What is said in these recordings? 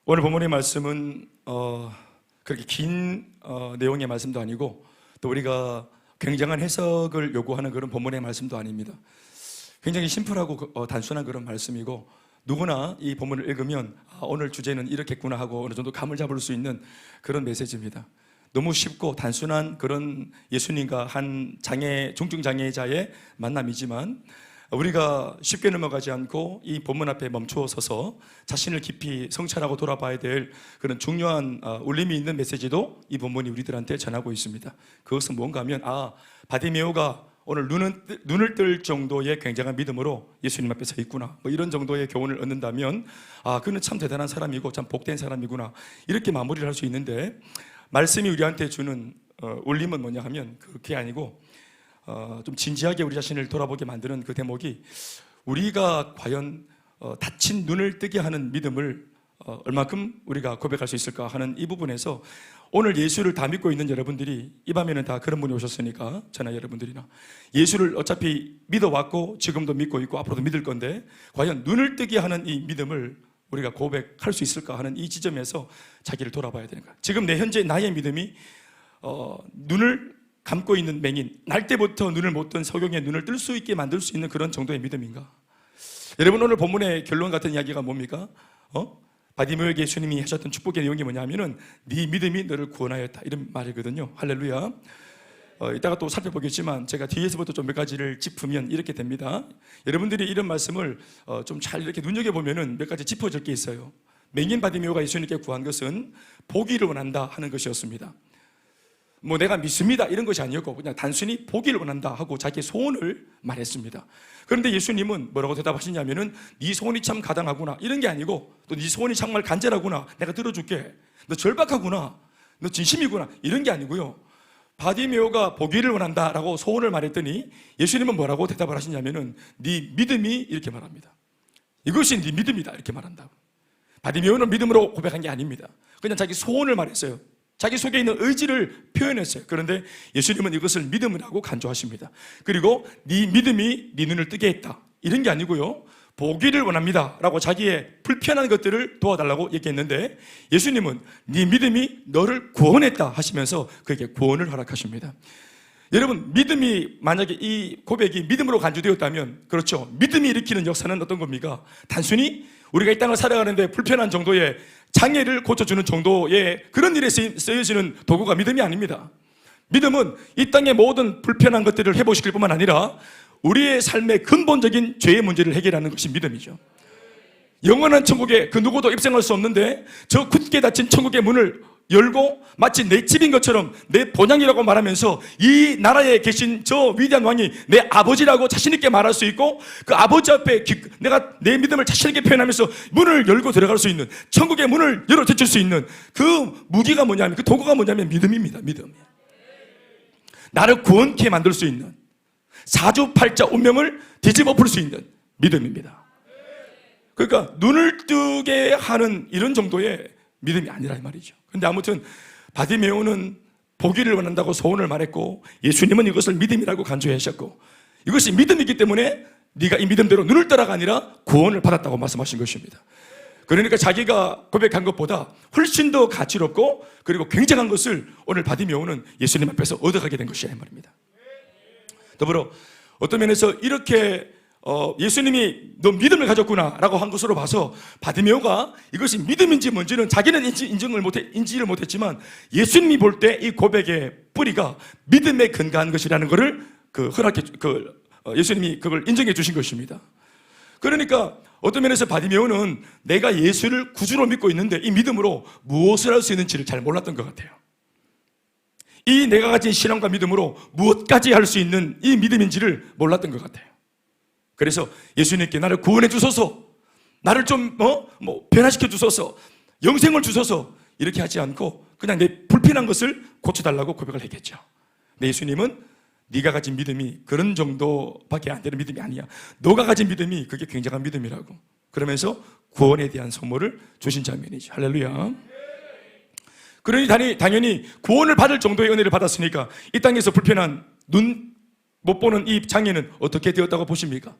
오늘 본문의 말씀은 그렇게 긴 내용의 말씀도 아니고 또 우리가 굉장한 해석을 요구하는 그런 본문의 말씀도 아닙니다. 굉장히 심플하고 단순한 그런 말씀이고 누구나 이 본문을 읽으면 오늘 주제는 이렇겠구나 하고 어느 정도 감을 잡을 수 있는 그런 메시지입니다. 너무 쉽고 단순한 그런 예수님과 한 중증 장애자의 만남이지만 우리가 쉽게 넘어가지 않고 이 본문 앞에 멈추어 서서 자신을 깊이 성찰하고 돌아봐야 될 그런 중요한 울림이 있는 메시지도 이 본문이 우리들한테 전하고 있습니다. 그것은 뭔가 하면 바디메오가 오늘 눈을 뜰 정도의 굉장한 믿음으로 예수님 앞에 서 있구나, 이런 정도의 교훈을 얻는다면 그는 참 대단한 사람이고 참 복된 사람이구나, 이렇게 마무리를 할 수 있는데, 말씀이 우리한테 주는 울림은 뭐냐 하면 그게 아니고 좀 진지하게 우리 자신을 돌아보게 만드는 그 대목이, 우리가 과연 닫힌 눈을 뜨게 하는 믿음을 얼마큼 우리가 고백할 수 있을까 하는 이 부분에서, 오늘 예수를 다 믿고 있는 여러분들이 이 밤에는 다 그런 분이 오셨으니까, 저나 여러분들이나 예수를 어차피 믿어왔고 지금도 믿고 있고 앞으로도 믿을 건데, 과연 눈을 뜨게 하는 이 믿음을 우리가 고백할 수 있을까 하는 이 지점에서 자기를 돌아봐야 되는 거야. 지금 내 현재 나의 믿음이 눈을 감고 있는 맹인, 날 때부터 눈을 못 뜬 석용의 눈을 뜰 수 있게 만들 수 있는 그런 정도의 믿음인가? 여러분, 오늘 본문의 결론 같은 이야기가 뭡니까? 바디메오에게 예수님이 하셨던 축복의 내용이 뭐냐면은 네 믿음이 너를 구원하였다, 이런 말이거든요. 할렐루야. 이따가 또 살펴보겠지만 제가 뒤에서부터 좀 몇 가지를 짚으면 이렇게 됩니다. 여러분들이 이런 말씀을 좀 잘 이렇게 눈여겨보면은 몇 가지 짚어질 게 있어요. 맹인 바디메오가 예수님께 구한 것은 보기를 원한다 하는 것이었습니다. 내가 믿습니다 이런 것이 아니었고 그냥 단순히 보기를 원한다 하고 자기의 소원을 말했습니다. 그런데 예수님은 뭐라고 대답하시냐면은 네 소원이 참 가당하구나, 이런 게 아니고, 또 네 소원이 정말 간절하구나, 내가 들어줄게, 너 절박하구나, 너 진심이구나, 이런 게 아니고요. 바디메오가 보기를 원한다라고 소원을 말했더니 예수님은 뭐라고 대답을 하시냐면은 네 믿음이, 이렇게 말합니다. 이것이 네 믿음이다, 이렇게 말한다고. 바디메오는 믿음으로 고백한 게 아닙니다. 그냥 자기 소원을 말했어요. 자기 속에 있는 의지를 표현했어요. 그런데 예수님은 이것을 믿음이라고 간주하십니다. 그리고 네 믿음이 네 눈을 뜨게 했다, 이런 게 아니고요, 보기를 원합니다 라고 자기의 불편한 것들을 도와달라고 얘기했는데, 예수님은 네 믿음이 너를 구원했다 하시면서 그에게 구원을 허락하십니다. 여러분, 믿음이, 만약에 이 고백이 믿음으로 간주되었다면, 그렇죠, 믿음이 일으키는 역사는 어떤 겁니까? 단순히 우리가 이 땅을 살아가는데 불편한 정도의 장애를 고쳐주는 정도의 그런 일에 쓰여지는 도구가 믿음이 아닙니다. 믿음은 이 땅의 모든 불편한 것들을 회복시킬 뿐만 아니라 우리의 삶의 근본적인 죄의 문제를 해결하는 것이 믿음이죠. 영원한 천국에 그 누구도 입성할 수 없는데 저 굳게 닫힌 천국의 문을 열고 마치 내 집인 것처럼 내 본향이라고 말하면서 이 나라에 계신 저 위대한 왕이 내 아버지라고 자신있게 말할 수 있고, 그 아버지 앞에 내가 내 믿음을 자신있게 표현하면서 문을 열고 들어갈 수 있는, 천국의 문을 열어 제칠 수 있는 그 무기가 뭐냐면, 그 도구가 뭐냐면 믿음입니다. 믿음. 나를 구원케 만들 수 있는, 사주팔자 운명을 뒤집어 풀 수 있는 믿음입니다. 그러니까 눈을 뜨게 하는 이런 정도의 믿음이 아니라 이 말이죠. 근데 아무튼 바디메오는 보기를 원한다고 소원을 말했고, 예수님은 이것을 믿음이라고 간주하셨고, 이것이 믿음이기 때문에 네가 이 믿음대로 눈을 떠라가 아니라 구원을 받았다고 말씀하신 것입니다. 그러니까 자기가 고백한 것보다 훨씬 더 가치롭고 그리고 굉장한 것을 오늘 바디메오는 예수님 앞에서 얻어가게 된 것이야 이 말입니다. 더불어 어떤 면에서 이렇게 예수님이 너 믿음을 가졌구나 라고 한 것으로 봐서 바디메오가 이것이 믿음인지 뭔지는 자기는 인지를 못했지만 예수님이 볼 때 이 고백의 뿌리가 믿음에 근거한 것이라는 것을 예수님이 그걸 인정해 주신 것입니다. 그러니까 어떤 면에서 바디메오는 내가 예수를 구주로 믿고 있는데 이 믿음으로 무엇을 할 수 있는지를 잘 몰랐던 것 같아요. 이 내가 가진 신앙과 믿음으로 무엇까지 할 수 있는 이 믿음인지를 몰랐던 것 같아요. 그래서 예수님께 나를 구원해 주소서, 나를 좀 변화시켜 주소서, 영생을 주소서, 이렇게 하지 않고 그냥 내 불편한 것을 고쳐달라고 고백을 했겠죠. 근데 예수님은 네가 가진 믿음이 그런 정도밖에 안 되는 믿음이 아니야, 너가 가진 믿음이 그게 굉장한 믿음이라고, 그러면서 구원에 대한 선물을 주신 장면이죠. 할렐루야. 그러니 당연히 구원을 받을 정도의 은혜를 받았으니까 이 땅에서 불편한 눈 못 보는 이 장애는 어떻게 되었다고 보십니까?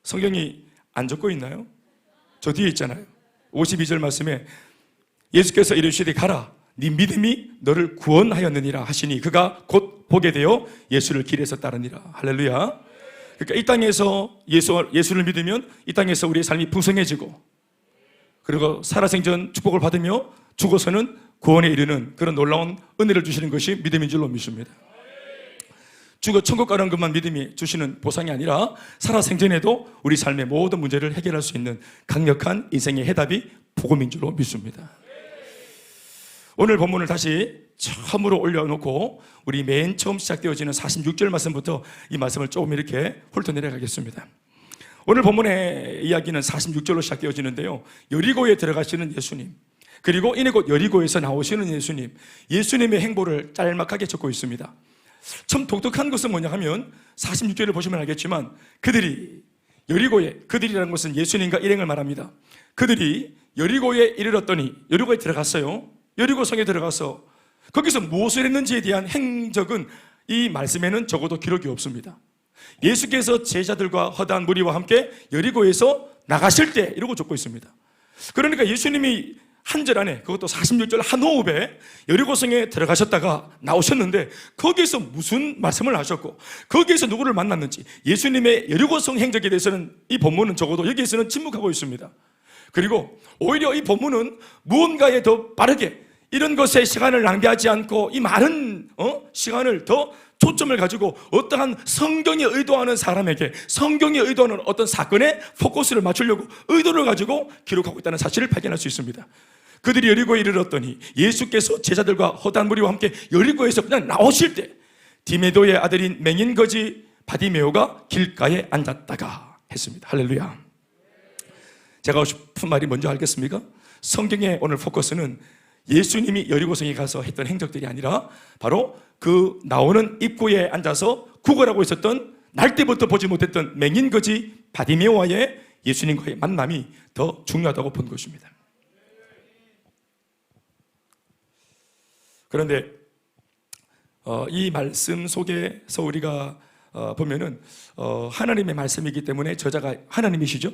성경이 안 적고 있나요? 저 뒤에 있잖아요. 52절 말씀에 예수께서 이르시되 가라 네 믿음이 너를 구원하였느니라 하시니 그가 곧 보게 되어 예수를 길에서 따르니라. 할렐루야. 그러니까 이 땅에서 예수를 믿으면 이 땅에서 우리의 삶이 풍성해지고, 그리고 살아생전 축복을 받으며 죽어서는 구원에 이르는 그런 놀라운 은혜를 주시는 것이 믿음인 줄로 믿습니다. 죽어 천국 가는 것만 믿음이 주시는 보상이 아니라 살아생전에도 우리 삶의 모든 문제를 해결할 수 있는 강력한 인생의 해답이 복음인 줄로 믿습니다. 오늘 본문을 다시 처음으로 올려놓고 우리 맨 처음 시작되어지는 46절 말씀부터 이 말씀을 조금 이렇게 훑어내려가겠습니다. 오늘 본문의 이야기는 46절로 시작되어지는데요, 여리고에 들어가시는 예수님, 그리고 이내 곧 여리고에서 나오시는 예수님, 예수님의 행보를 짤막하게 적고 있습니다. 참 독특한 것은 뭐냐 하면 46절을 보시면 알겠지만 그들이 여리고에, 그들이라는 것은 예수님과 일행을 말합니다. 그들이 여리고에 이르렀더니, 여리고에 들어갔어요. 여리고성에 들어가서 거기서 무엇을 했는지에 대한 행적은 이 말씀에는 적어도 기록이 없습니다. 예수께서 제자들과 허다한 무리와 함께 여리고에서 나가실 때 이러고 적고 있습니다. 그러니까 예수님이 한 절 안에, 그것도 46절 한 호흡에 여리고성에 들어가셨다가 나오셨는데 거기에서 무슨 말씀을 하셨고 거기에서 누구를 만났는지, 예수님의 여리고성 행적에 대해서는 이 본문은 적어도 여기에서는 침묵하고 있습니다. 그리고 오히려 이 본문은 무언가에 더 빠르게 이런 것에 시간을 낭비하지 않고 이 많은 시간을 더 초점을 가지고 어떠한 성경이 의도하는 사람에게, 성경이 의도하는 어떤 사건에 포커스를 맞추려고 의도를 가지고 기록하고 있다는 사실을 발견할 수 있습니다. 그들이 여리고에 이르렀더니 예수께서 제자들과 허다한 무리와 함께 여리고에서 그냥 나오실 때 디메도의 아들인 맹인거지 바디메오가 길가에 앉았다가 했습니다. 할렐루야. 제가 하고 싶은 말이 뭔지 알겠습니까? 성경의 오늘 포커스는 예수님이 여리고성에 가서 했던 행적들이 아니라 바로 그 나오는 입구에 앉아서 구걸하고 있었던, 날 때부터 보지 못했던 맹인거지 바디메오와의 예수님과의 만남이 더 중요하다고 본 것입니다. 그런데 이 말씀 속에서 우리가 보면은 하나님의 말씀이기 때문에 저자가 하나님이시죠.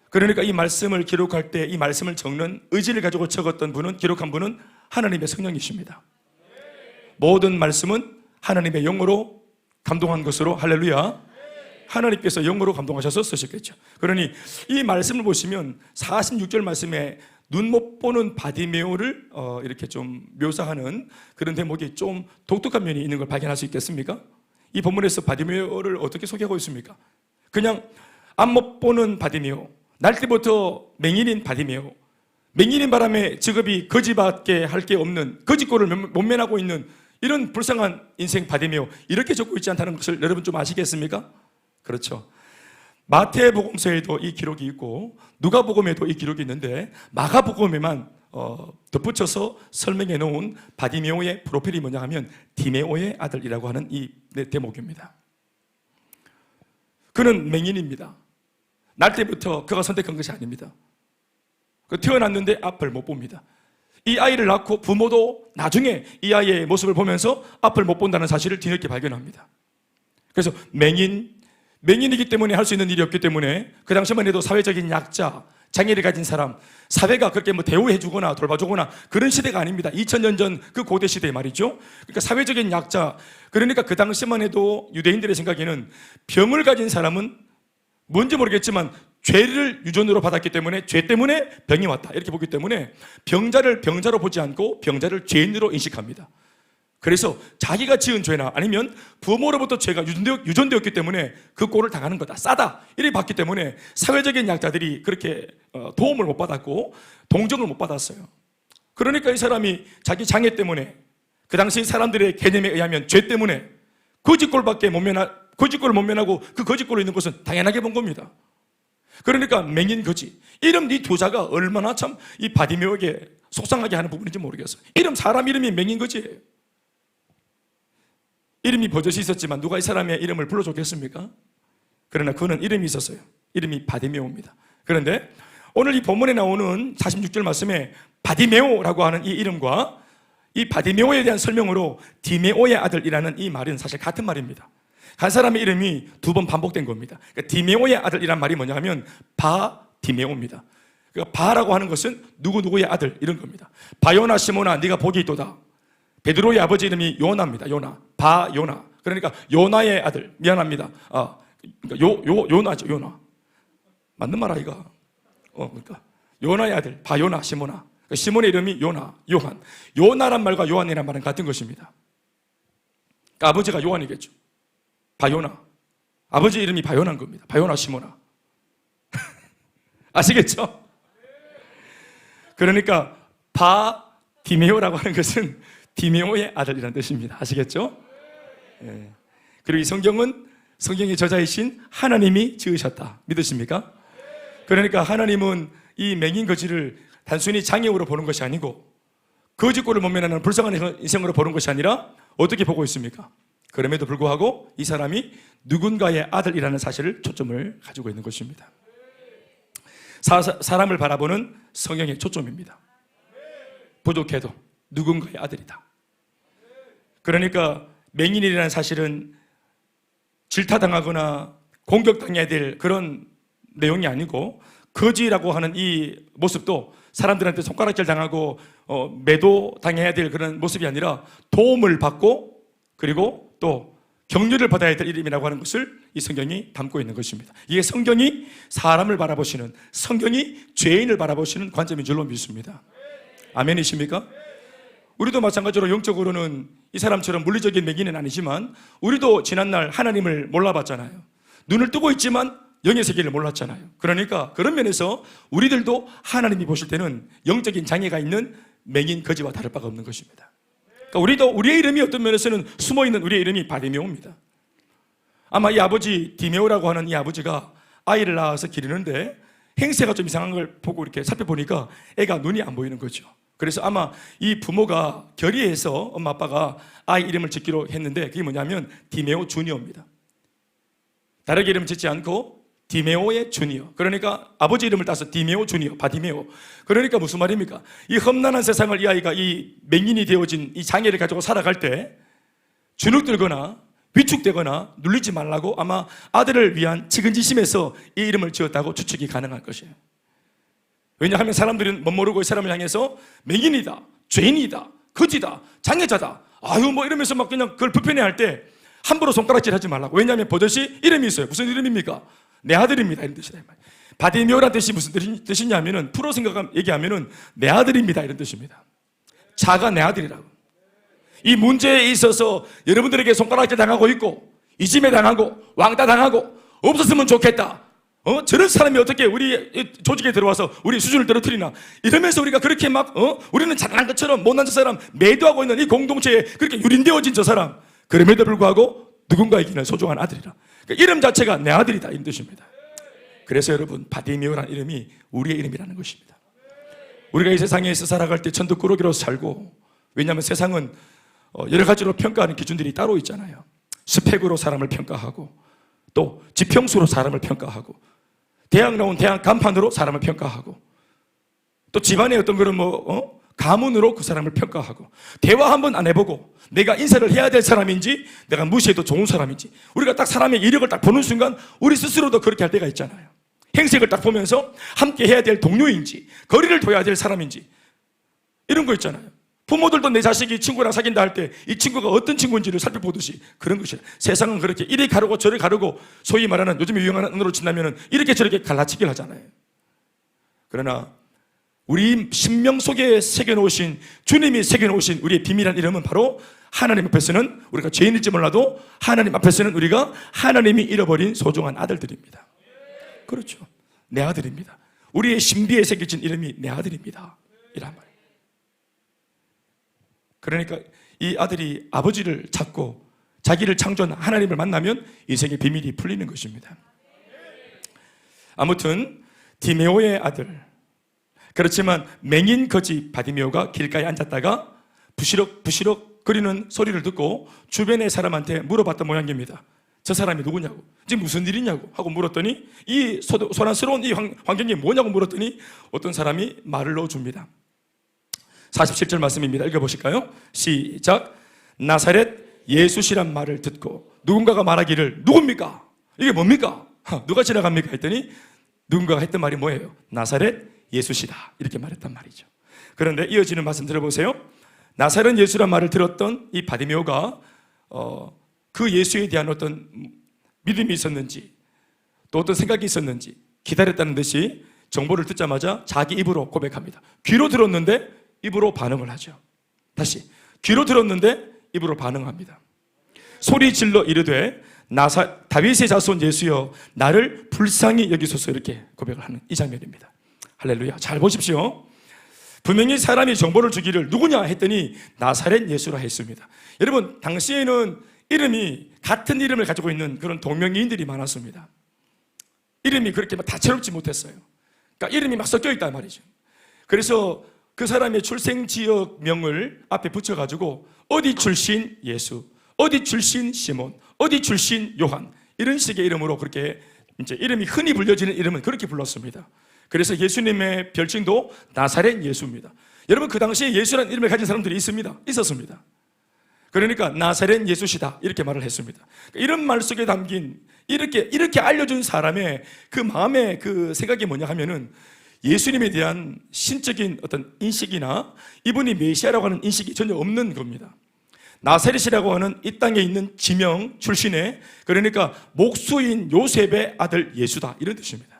그러니까 이 말씀을 기록할 때 이 말씀을 적는 의지를 가지고 적었던 분은, 기록한 분은 하나님의 성령이십니다. 모든 말씀은 하나님의 영으로 감동한 것으로, 할렐루야, 하나님께서 영으로 감동하셔서 쓰셨겠죠. 그러니 이 말씀을 보시면 46절 말씀에 눈 못 보는 바디메오를 이렇게 좀 묘사하는 그런 대목이 좀 독특한 면이 있는 걸 발견할 수 있겠습니까? 이 본문에서 바디메오를 어떻게 소개하고 있습니까? 그냥 앞 못 보는 바디메오, 날 때부터 맹인인 바디메오, 맹인인 바람에 직업이 거지밖에 할 게 없는, 거지꼴을 못 면하고 있는 이런 불쌍한 인생 바디메오, 이렇게 적고 있지 않다는 것을 여러분 좀 아시겠습니까? 그렇죠. 마태복음서에도 이 기록이 있고 누가복음에도 이 기록이 있는데 마가복음에만 덧붙여서 설명해 놓은 바디메오의 프로필이 뭐냐 하면 디메오의 아들이라고 하는 이 대목입니다. 그는 맹인입니다. 날 때부터 그가 선택한 것이 아닙니다. 태어났는데 앞을 못 봅니다. 이 아이를 낳고 부모도 나중에 이 아이의 모습을 보면서 앞을 못 본다는 사실을 뒤늦게 발견합니다. 그래서 맹인이기 때문에 할 수 있는 일이 없기 때문에 그 당시만 해도 사회적인 약자, 장애를 가진 사람, 사회가 그렇게 대우해주거나 돌봐주거나 그런 시대가 아닙니다. 2000년 전 그 고대 시대 말이죠. 그러니까 사회적인 약자, 그러니까 그 당시만 해도 유대인들의 생각에는 병을 가진 사람은 뭔지 모르겠지만 죄를 유전으로 받았기 때문에 죄 때문에 병이 왔다 이렇게 보기 때문에 병자를 병자로 보지 않고 병자를 죄인으로 인식합니다. 그래서 자기가 지은 죄나 아니면 부모로부터 죄가 유전되었기 때문에 그 꼴을 당하는 거다, 싸다 이렇게 봤기 때문에 사회적인 약자들이 그렇게 도움을 못 받았고 동정을 못 받았어요. 그러니까 이 사람이 자기 장애 때문에, 그 당시 사람들의 개념에 의하면 죄 때문에 거짓꼴을 못 면하고 그 거짓꼴로 있는 것은 당연하게 본 겁니다. 그러니까 맹인 거지, 이름 이 두 자가 얼마나 참 이 바디메오에게 속상하게 하는 부분인지 모르겠어요. 사람 이름이 맹인 거지예요. 이름이 버젓이 있었지만 누가 이 사람의 이름을 불러줬겠습니까? 그러나 그는 이름이 있었어요. 이름이 바디메오입니다. 그런데 오늘 이 본문에 나오는 46절 말씀에 바디메오라고 하는 이 이름과 이 바디메오에 대한 설명으로 디메오의 아들이라는 이 말은 사실 같은 말입니다. 한 사람의 이름이 두 번 반복된 겁니다. 그러니까 디메오의 아들이란 말이 뭐냐 하면 디메오입니다. 그러니까 바라고 하는 것은 누구누구의 아들 이런 겁니다. 바요나 시몬아 네가 복이 있도다. 베드로의 아버지 이름이 요나입니다. 요나. 바요나. 그러니까 요나의 아들. 미안합니다. 그러니까 요나죠. 요나. 맞는 말 아이가? 그러니까 요나의 아들 바요나 시몬아. 그러니까 시몬의 이름이 요나, 요한. 요나란 말과 요한이란 말은 같은 것입니다. 그러니까 아버지가 요한이겠죠. 바요나. 아버지 이름이 바요나인 겁니다. 바요나 시몬아. 아시겠죠? 그러니까 디메오라고 하는 것은 디메오의 아들이라는 뜻입니다. 아시겠죠? 예. 그리고 이 성경의 저자이신 하나님이 지으셨다. 믿으십니까? 그러니까 하나님은 이 맹인 거지를 단순히 장애우로 보는 것이 아니고 거지꼴을 못면하는 불쌍한 인생으로 보는 것이 아니라 어떻게 보고 있습니까? 그럼에도 불구하고 이 사람이 누군가의 아들이라는 사실을 초점을 가지고 있는 것입니다. 사람을 바라보는 성경의 초점입니다. 부족해도 누군가의 아들이다. 그러니까 맹인이라는 사실은 질타당하거나 공격당해야 될 그런 내용이 아니고 거지라고 하는 이 모습도 사람들한테 손가락질 당하고 매도당해야 될 그런 모습이 아니라 도움을 받고 그리고 또 격려를 받아야 될 이름이라고 하는 것을 이 성경이 담고 있는 것입니다. 이게 성경이 사람을 바라보시는, 성경이 죄인을 바라보시는 관점인 줄로 믿습니다. 아멘이십니까? 우리도 마찬가지로 영적으로는 이 사람처럼 물리적인 맹인은 아니지만 우리도 지난날 하나님을 몰라봤잖아요. 눈을 뜨고 있지만 영의 세계를 몰랐잖아요. 그러니까 그런 면에서 우리들도 하나님이 보실 때는 영적인 장애가 있는 맹인 거지와 다를 바가 없는 것입니다. 그러니까 우리도 우리의 이름이 어떤 면에서는 숨어있는 우리의 이름이 바디메오입니다. 아마 이 아버지 디메오라고 하는 이 아버지가 아이를 낳아서 기르는데 행세가 좀 이상한 걸 보고 이렇게 살펴보니까 애가 눈이 안 보이는 거죠. 그래서 아마 이 부모가 결의해서 엄마 아빠가 아이 이름을 짓기로 했는데 그게 뭐냐면 디메오 주니어입니다. 다르게 이름 짓지 않고 디메오의 주니어. 그러니까 아버지 이름을 따서 디메오 주니어, 바디메오. 그러니까 무슨 말입니까? 이 험난한 세상을 이 아이가 이 맹인이 되어진 이 장애를 가지고 살아갈 때 주눅들거나 위축되거나 눌리지 말라고 아마 아들을 위한 측은지심에서 이 이름을 지었다고 추측이 가능할 것이에요. 왜냐하면 사람들은 멋모르고 이 사람을 향해서 맹인이다, 죄인이다, 거지다, 장애자다 아유 뭐 이러면서 막 그냥 그걸 불편해할 때 함부로 손가락질 하지 말라고. 왜냐하면 버젓이 이름이 있어요. 무슨 이름입니까? 내 아들입니다 이런 뜻이다. 바디메오라는 뜻이 무슨 뜻이냐면은 프로 얘기하면은 내 아들입니다 이런 뜻입니다. 자가 내 아들이라고. 이 문제에 있어서 여러분들에게 손가락질 당하고 있고 이짐에 당하고 왕따 당하고 없었으면 좋겠다. 저런 사람이 어떻게 우리 조직에 들어와서 우리 수준을 떨어뜨리나 이러면서 우리가 그렇게 막 우리는 잘난 것처럼 못난 저 사람 매도하고 있는 이 공동체에 그렇게 유린되어진 저 사람 그럼에도 불구하고 누군가에게는 소중한 아들이라. 그러니까 이름 자체가 내 아들이다 이런 뜻입니다. 그래서 여러분 바디메오라는 이름이 우리의 이름이라는 것입니다. 우리가 이 세상에서 살아갈 때 천덕꾸러기로 살고 왜냐하면 세상은 여러 가지로 평가하는 기준들이 따로 있잖아요. 스펙으로 사람을 평가하고 또 지평수로 사람을 평가하고 대학 나온 대학 간판으로 사람을 평가하고 또 집안의 어떤 그런 가문으로 그 사람을 평가하고 대화 한번 안 해보고 내가 인사를 해야 될 사람인지 내가 무시해도 좋은 사람인지 우리가 딱 사람의 이력을 딱 보는 순간 우리 스스로도 그렇게 할 때가 있잖아요. 행색을 딱 보면서 함께 해야 될 동료인지 거리를 둬야 될 사람인지 이런 거 있잖아요. 부모들도 내 자식이 친구랑 사귄다 할 때 이 친구가 어떤 친구인지를 살펴보듯이 그런 것이에요. 세상은 그렇게 이리 가르고 저리 가르고 소위 말하는 요즘에 유행하는 언어로 친다면 이렇게 저렇게 갈라치기를 하잖아요. 그러나 우리 신명 속에 새겨놓으신 주님이 새겨놓으신 우리의 비밀한 이름은 바로 하나님 앞에서는 우리가 죄인일지 몰라도 하나님 앞에서는 우리가 하나님이 잃어버린 소중한 아들들입니다. 그렇죠. 내 아들입니다. 우리의 신비에 새겨진 이름이 내 아들입니다. 이란 말이에요. 그러니까 이 아들이 아버지를 찾고 자기를 창조한 하나님을 만나면 인생의 비밀이 풀리는 것입니다. 아무튼 디메오의 아들 그렇지만 맹인 거지 바디메오가 길가에 앉았다가 부시럭부시럭 거리는 소리를 듣고 주변의 사람한테 물어봤던 모양입니다. 저 사람이 누구냐고 지금 무슨 일이냐고 하고 물었더니 이 소란스러운 이 환경이 뭐냐고 물었더니 어떤 사람이 말을 넣어줍니다. 47절 말씀입니다. 읽어보실까요? 시작. 나사렛 예수시란 말을 듣고 누군가가 말하기를 누굽니까? 이게 뭡니까? 누가 지나갑니까? 했더니 누군가가 했던 말이 뭐예요? 나사렛 예수시다 이렇게 말했단 말이죠. 그런데 이어지는 말씀 들어보세요. 나사렛 예수란 말을 들었던 이 바디메오가 그 예수에 대한 어떤 믿음이 있었는지 또 어떤 생각이 있었는지 기다렸다는 듯이 정보를 듣자마자 자기 입으로 고백합니다. 귀로 들었는데 입으로 반응을 하죠. 다시 귀로 들었는데 입으로 반응합니다. 소리 질러 이르되 다윗의 자손 예수여 나를 불쌍히 여기소서 이렇게 고백을 하는 이 장면입니다. 할렐루야. 잘 보십시오. 분명히 사람이 정보를 주기를 누구냐 했더니 나사렛 예수라 했습니다. 여러분 당시에는 이름이 같은 이름을 가지고 있는 그런 동명이인들이 많았습니다. 이름이 그렇게 다채롭지 못했어요. 그러니까 이름이 막 섞여 있단 말이죠. 그래서 그 사람의 출생 지역명을 앞에 붙여가지고 어디 출신 예수, 어디 출신 시몬, 어디 출신 요한 이런 식의 이름으로 그렇게 이제 이름이 흔히 불려지는 이름은 그렇게 불렀습니다. 그래서 예수님의 별칭도 나사렛 예수입니다. 여러분 그 당시에 예수라는 이름을 가진 사람들이 있었습니다. 그러니까 나사렛 예수시다 이렇게 말을 했습니다. 이런 말 속에 담긴 이렇게 알려준 사람의 그 마음의 그 생각이 뭐냐 하면은 예수님에 대한 신적인 어떤 인식이나 이분이 메시아라고 하는 인식이 전혀 없는 겁니다. 나사렛이라고 하는 이 땅에 있는 지명 출신의 그러니까 목수인 요셉의 아들 예수다 이런 뜻입니다.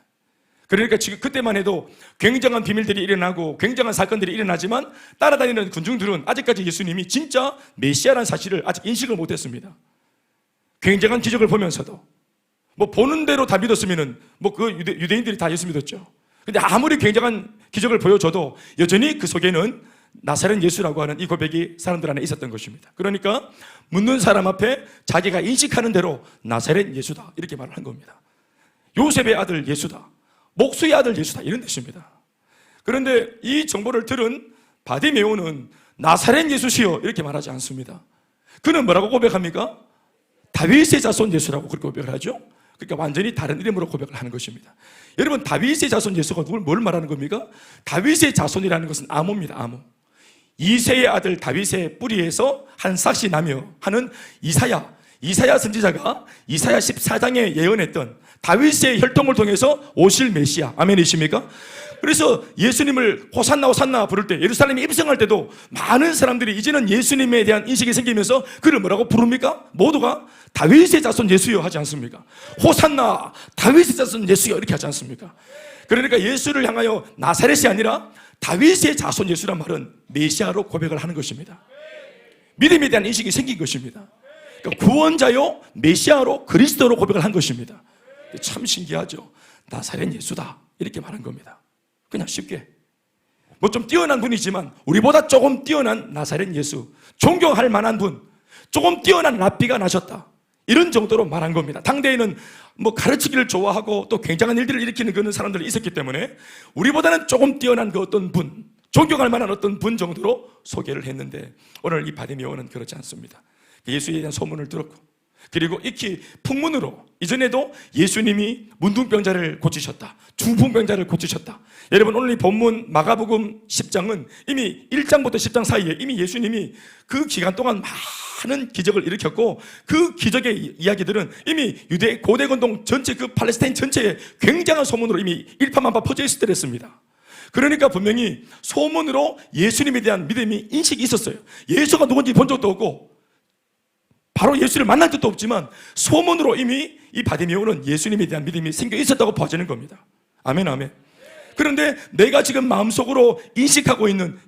그러니까 지금 그때만 해도 굉장한 비밀들이 일어나고 굉장한 사건들이 일어나지만 따라다니는 군중들은 아직까지 예수님이 진짜 메시아라는 사실을 아직 인식을 못했습니다. 굉장한 기적을 보면서도 뭐 보는 대로 다 믿었으면은 뭐 그 유대인들이 다 예수 믿었죠. 근데 아무리 굉장한 기적을 보여줘도 여전히 그 속에는 나사렛 예수라고 하는 이 고백이 사람들 안에 있었던 것입니다. 그러니까 묻는 사람 앞에 자기가 인식하는 대로 나사렛 예수다 이렇게 말을 한 겁니다. 요셉의 아들 예수다, 목수의 아들 예수다 이런 뜻입니다. 그런데 이 정보를 들은 바디메오는 나사렛 예수시여 이렇게 말하지 않습니다. 그는 뭐라고 고백합니까? 다윗의 자손 예수라고 그렇게 고백을 하죠. 그러니까 완전히 다른 이름으로 고백을 하는 것입니다. 여러분 다윗의 자손 예수가 뭘 말하는 겁니까? 다윗의 자손이라는 것은 암호입니다. 암호. 이새의 아들 다윗의 뿌리에서 한 싹이 나며 하는 이사야 선지자가 이사야 14장에 예언했던 다윗의 혈통을 통해서 오실 메시아 아멘이십니까? 그래서 예수님을 호산나 부를 때 예루살렘에 입성할 때도 많은 사람들이 이제는 예수님에 대한 인식이 생기면서 그를 뭐라고 부릅니까? 모두가 다윗의 자손 예수여 하지 않습니까? 호산나 다윗의 자손 예수여 이렇게 하지 않습니까? 그러니까 예수를 향하여 나사렛이 아니라 다윗의 자손 예수란 말은 메시아로 고백을 하는 것입니다. 믿음에 대한 인식이 생긴 것입니다. 그러니까 구원자요 메시아로 그리스도로 고백을 한 것입니다. 참 신기하죠. 나사렛 예수다 이렇게 말한 겁니다. 그냥 쉽게 뭐 좀 뛰어난 분이지만 우리보다 조금 뛰어난 나사렛 예수, 존경할 만한 분, 조금 뛰어난 랍비가 나셨다 이런 정도로 말한 겁니다. 당대에는 뭐 가르치기를 좋아하고 또 굉장한 일들을 일으키는 그런 사람들이 있었기 때문에 우리보다는 조금 뛰어난 그 어떤 분, 존경할 만한 어떤 분 정도로 소개를 했는데 오늘 이 바디메오는 그렇지 않습니다. 예수에 대한 소문을 들었고 그리고 익히 풍문으로 이전에도 예수님이 문둥병자를 고치셨다, 중풍병자를 고치셨다. 여러분 오늘 이 본문 마가복음 10장은 이미 1장부터 10장 사이에 이미 예수님이 그 기간 동안 많은 기적을 일으켰고 그 기적의 이야기들은 이미 유대 고대 건동 전체 그 팔레스타인 전체에 굉장한 소문으로 이미 일파만파 퍼져 있을 때랬습니다. 그러니까 분명히 소문으로 예수님에 대한 믿음이 인식이 있었어요. 예수가 누군지 본 적도 없고 바로 예수를 만날 것도 없지만 소문으로 이미 이 바디메오는 예수님에 대한 믿음이 생겨 있었다고 봐지는 겁니다. 아멘 아멘. 그런데 내가 지금 마음속으로 인식하고 있는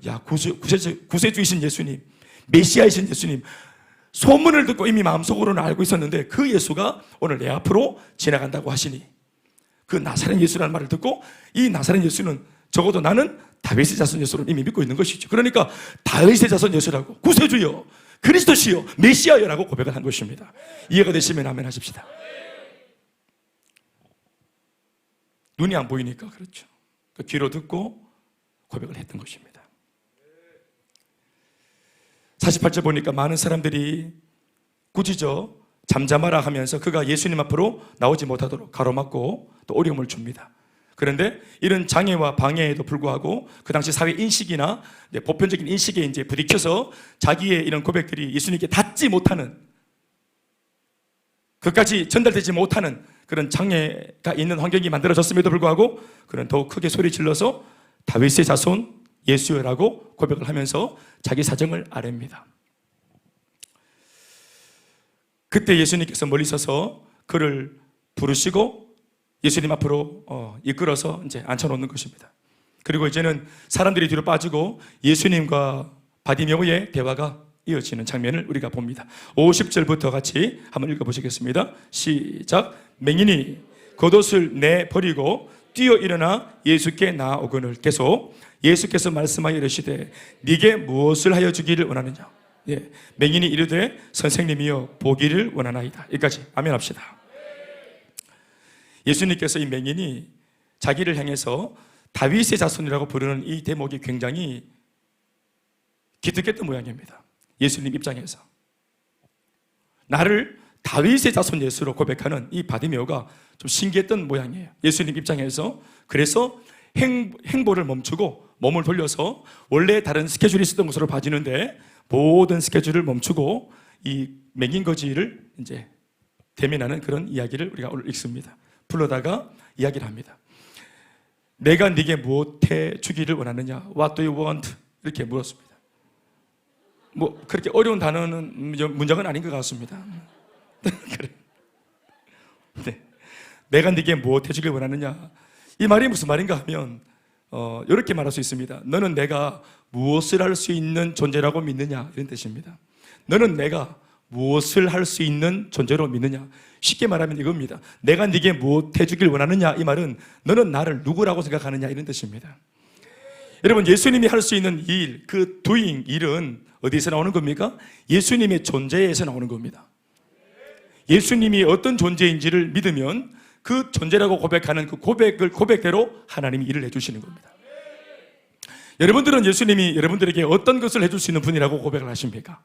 구세주이신 예수님, 메시아이신 예수님 소문을 듣고 이미 마음속으로는 알고 있었는데 그 예수가 오늘 내 앞으로 지나간다고 하시니 그 나사렛 예수라는 말을 듣고 이 나사렛 예수는 적어도 나는 다윗의 자손 예수를 이미 믿고 있는 것이죠. 그러니까 다윗의 자손 예수라고 구세주여 그리스도시여 메시아여라고 고백을 한 것입니다. 이해가 되시면 아멘 하십시다. 눈이 안 보이니까 그렇죠. 그 귀로 듣고 고백을 했던 것입니다. 48절 보니까 많은 사람들이 꾸짖어 잠잠하라 하면서 그가 예수님 앞으로 나오지 못하도록 가로막고 또 어려움을 줍니다. 그런데 이런 장애와 방해에도 불구하고 그 당시 사회 인식이나 보편적인 인식에 이제 부딪혀서 자기의 이런 고백들이 예수님께 닿지 못하는 그까지 전달되지 못하는 그런 장애가 있는 환경이 만들어졌음에도 불구하고 그는 더욱 크게 소리 질러서 다윗의 자손 예수여라고 고백을 하면서 자기 사정을 아뢰입니다. 그때 예수님께서 멀리 서서 그를 부르시고 예수님 앞으로 이끌어서 이제 앉혀놓는 것입니다. 그리고 이제는 사람들이 뒤로 빠지고 예수님과 바디메오의 대화가 이어지는 장면을 우리가 봅니다. 50절부터 같이 한번 읽어보시겠습니다. 시작. 맹인이 겉옷을 내버리고 뛰어 일어나 예수께 나아오거늘 계속 예수께서 말씀하여 이르시되 네게 무엇을 하여 주기를 원하느냐. 예, 맹인이 이르되 선생님이여 보기를 원하나이다. 여기까지 아멘 합시다. 예수님께서 이 맹인이 자기를 향해서 다윗의 자손이라고 부르는 이 대목이 굉장히 기특했던 모양입니다. 예수님 입장에서 나를 다윗의 자손 예수로 고백하는 이 바디메오가 좀 신기했던 모양이에요. 예수님 입장에서 그래서 행보를 멈추고 몸을 돌려서 원래 다른 스케줄이 있었던 곳으로 봐지는데 모든 스케줄을 멈추고 이 맹인 거지를 이제 대면하는 그런 이야기를 우리가 오늘 읽습니다. 불러다가 이야기를 합니다. 내가 네게 무엇해 주기를 원하느냐? What do you want? 이렇게 물었습니다. 뭐 그렇게 어려운 단어는 문장은 아닌 것 같습니다. 그래. 네. 내가 네게 무엇해 주길 원하느냐? 이 말이 무슨 말인가 하면 이렇게 말할 수 있습니다. 너는 내가 무엇을 할 수 있는 존재라고 믿느냐? 이런 뜻입니다. 너는 내가 무엇을 할 수 있는 존재로 믿느냐? 쉽게 말하면 이겁니다. 내가 네게 무엇 해주길 원하느냐? 이 말은 너는 나를 누구라고 생각하느냐? 이런 뜻입니다. 여러분, 예수님이 할 수 있는 일, 그 doing 일은 어디서 나오는 겁니까? 예수님의 존재에서 나오는 겁니다. 예수님이 어떤 존재인지를 믿으면 그 존재라고 고백하는 그 고백대로 하나님이 일을 해주시는 겁니다. 여러분들은 예수님이 여러분들에게 어떤 것을 해줄 수 있는 분이라고 고백을 하십니까?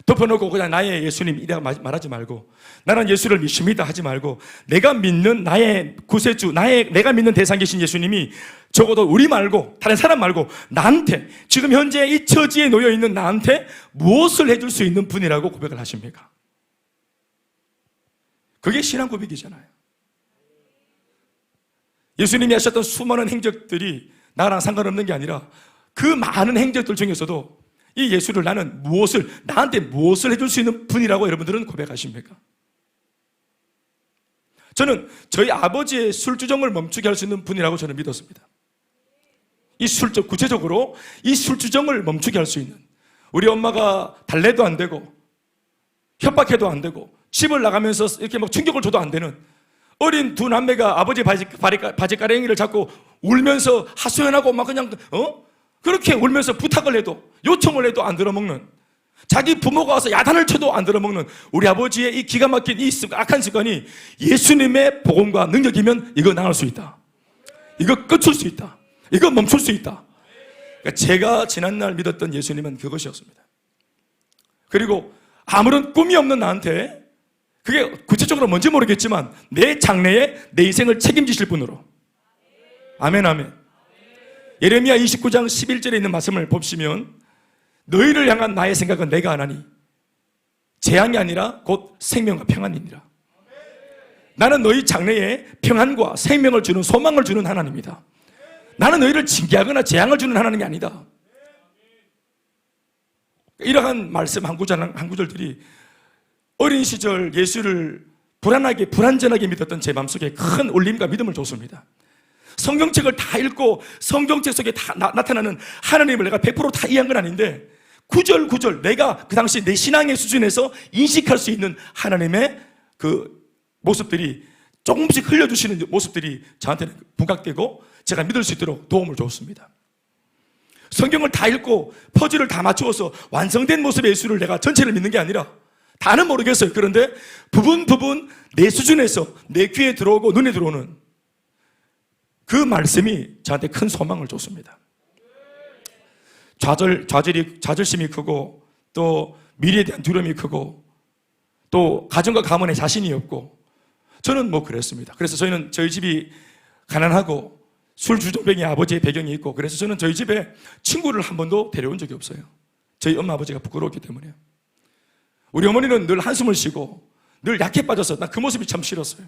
덮어놓고 그냥 나의 예수님이라고 말하지 말고 나는 예수를 믿습니다 하지 말고 내가 믿는 나의 구세주, 내가 믿는 대상이신 예수님이 적어도 우리 말고 다른 사람 말고 나한테 지금 현재 이 처지에 놓여있는 나한테 무엇을 해줄 수 있는 분이라고 고백을 하십니까? 그게 신앙 고백이잖아요. 예수님이 하셨던 수많은 행적들이 나랑 상관없는 게 아니라 그 많은 행적들 중에서도 이 예수를 나한테 무엇을 해줄 수 있는 분이라고 여러분들은 고백하십니까? 저는 저희 아버지의 술주정을 멈추게 할 수 있는 분이라고 저는 믿었습니다. 구체적으로 이 술주정을 멈추게 할 수 있는, 우리 엄마가 달래도 안 되고 협박해도 안 되고 집을 나가면서 이렇게 막 충격을 줘도 안 되는 어린 두 남매가 아버지 바지가랭이를 잡고 울면서 하소연하고 막 그냥 그렇게 울면서 부탁을 해도 요청을 해도 안 들어먹는, 자기 부모가 와서 야단을 쳐도 안 들어먹는 우리 아버지의 이 기가 막힌 이 악한 습관이 예수님의 복음과 능력이면 이거 나을 수 있다, 이거 끝을 수 있다, 이거 멈출 수 있다. 그러니까 제가 지난날 믿었던 예수님은 그것이었습니다. 그리고 아무런 꿈이 없는 나한테 그게 구체적으로 뭔지 모르겠지만 내 장래에 내 인생을 책임지실 분으로. 아멘 아멘. 예레미야 29장 11절에 있는 말씀을 보시면 너희를 향한 나의 생각은 내가 안 하니 재앙이 아니라 곧 생명과 평안이니라. 나는 너희 장래에 평안과 생명을 주는, 소망을 주는 하나님이다. 나는 너희를 징계하거나 재앙을 주는 하나님이 아니다. 이러한 말씀 한 구절들이 어린 시절 예수를 불완전하게 믿었던 제 마음속에 큰 울림과 믿음을 줬습니다. 성경책을 다 읽고 성경책 속에 다 나타나는 하나님을 내가 100% 다 이해한 건 아닌데 구절 내가 그 당시 내 신앙의 수준에서 인식할 수 있는 하나님의 그 모습들이 조금씩 흘려주시는 모습들이 저한테는 부각되고 제가 믿을 수 있도록 도움을 줬습니다. 성경을 다 읽고 퍼즐을 다 맞추어서 완성된 모습의 예수를 내가 전체를 믿는 게 아니라 다는 모르겠어요. 그런데 부분 내 수준에서 내 귀에 들어오고 눈에 들어오는 그 말씀이 저한테 큰 소망을 줬습니다. 좌절심이 크고 또 미래에 대한 두려움이 크고 또 가정과 가문에 자신이 없고 저는 뭐 그랬습니다. 그래서 저희는 저희 집이 가난하고 술주정뱅이 아버지의 배경이 있고 그래서 저는 저희 집에 친구를 한 번도 데려온 적이 없어요. 저희 엄마 아버지가 부끄러웠기 때문에요. 우리 어머니는 늘 한숨을 쉬고 늘 약해 빠져서 난 그 모습이 참 싫었어요.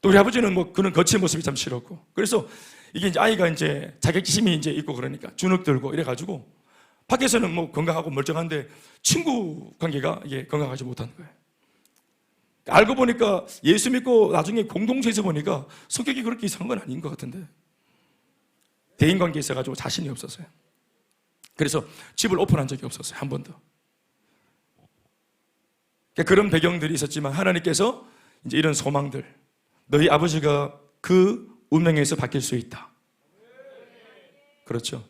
또 우리 아버지는 뭐 그런 거친 모습이 참 싫었고, 그래서 이게 이제 아이가 이제 자격지심이 이제 있고 그러니까 주눅 들고 이래가지고 밖에서는 뭐 건강하고 멀쩡한데 친구 관계가 이게 건강하지 못하는 거예요. 알고 보니까 예수 믿고 나중에 공동체에서 보니까 성격이 그렇게 이상한 건 아닌 것 같은데 대인관계에 있어가지고 자신이 없었어요. 그래서 집을 오픈한 적이 없었어요. 한 번도. 그런 배경들이 있었지만 하나님께서 이제 이런 소망들, 너희 아버지가 그 운명에서 바뀔 수 있다. 그렇죠.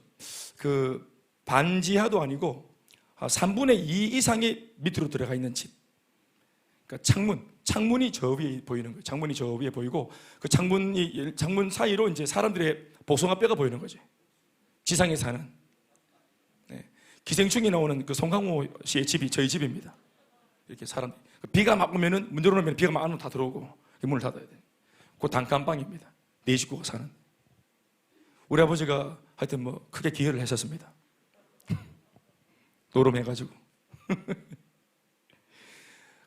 그 반지하도 아니고 3분의 2 이상이 밑으로 들어가 있는 집. 그러니까 창문이 저 위에 보이는 거예요. 창문이 저 위에 보이고 그 창문 사이로 이제 사람들의 복숭아뼈가 보이는 거지. 지상에 사는. 네. 기생충이 나오는 그 송강호 씨의 집이 저희 집입니다. 이렇게 사람 비가 막 오면은 문 열어놓으면 비가 막 안으로 다 들어오고 문을 닫아야 돼. 그 단칸방입니다. 4식구가 사는. 우리 아버지가 하여튼 뭐 크게 기여를 했었습니다. 노름해가지고.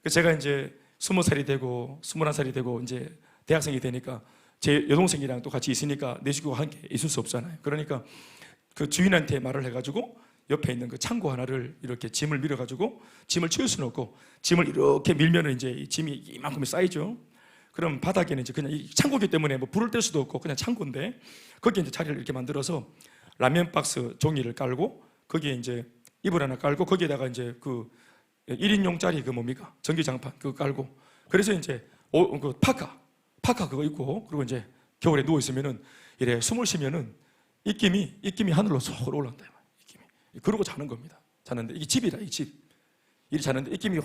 제가 이제 20살이 되고 21살이 되고 이제 대학생이 되니까 제 여동생이랑 또 같이 있으니까 4식구가 함께 있을 수 없잖아요. 그러니까 그 주인한테 말을 해가지고 옆에 있는 그 창고 하나를 이렇게 짐을 밀어가지고 짐을 치울 수는 없고 짐을 이렇게 밀면은 이제 이 짐이 이만큼이 쌓이죠. 그럼 바닥에는 이제 그냥 이 창고기 때문에 뭐 불을 뗄 수도 없고 그냥 창고인데 거기에 이제 자리를 이렇게 만들어서 라면 박스 종이를 깔고 거기에 이제 이불 하나 깔고 거기에다가 이제 그 1인용짜리 그 뭡니까? 전기장판 그거 깔고 그래서 이제 그 파카 그거 입고 그리고 이제 겨울에 누워 있으면은 이래 숨을 쉬면은 입김이 하늘로 쏙 올라온다. 입김이. 그러고 자는 겁니다. 자는데 이게 집이라 이 집. 이리 자는데 입김이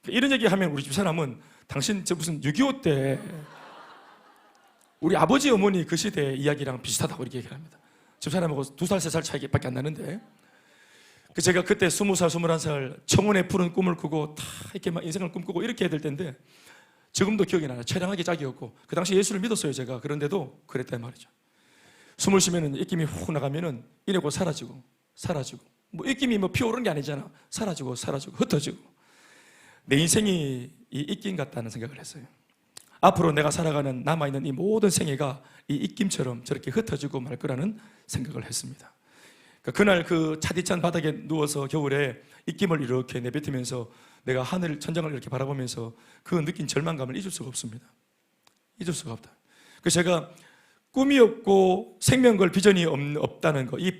이런 얘기 하면 우리 집 사람은 당신 저 무슨 6.25 때 우리 아버지 어머니 그 시대 이야기랑 비슷하다고 이렇게 얘기합니다. 집 사람하고 2살 3살 차이밖에 안 나는데 제가 그때 20살 21살 청혼의 푸른 꿈을 꾸고 다 이렇게 막 인생을 꿈꾸고 이렇게 해야 될 텐데 지금도 기억이 나요. 처량하게 짝이었고 그 당시 예수를 믿었어요 제가. 그런데도 그랬단 말이죠. 숨을 쉬면은 입김이 훅 나가면은 이래고 사라지고 뭐 입김이 뭐 피어오르는 게 아니잖아. 사라지고 흩어지고 내 인생이 이 입김 같다는 생각을 했어요. 앞으로 내가 살아가는 남아있는 이 모든 생애가 이 입김처럼 저렇게 흩어지고 말 거라는 생각을 했습니다. 그날 그 차디찬 바닥에 누워서 겨울에 입김을 이렇게 내뱉으면서 내가 하늘 천장을 이렇게 바라보면서 그 느낀 절망감을 잊을 수가 없습니다. 잊을 수가 없다. 그래서 제가 꿈이 없고 생명과 비전이 없다는 거, 이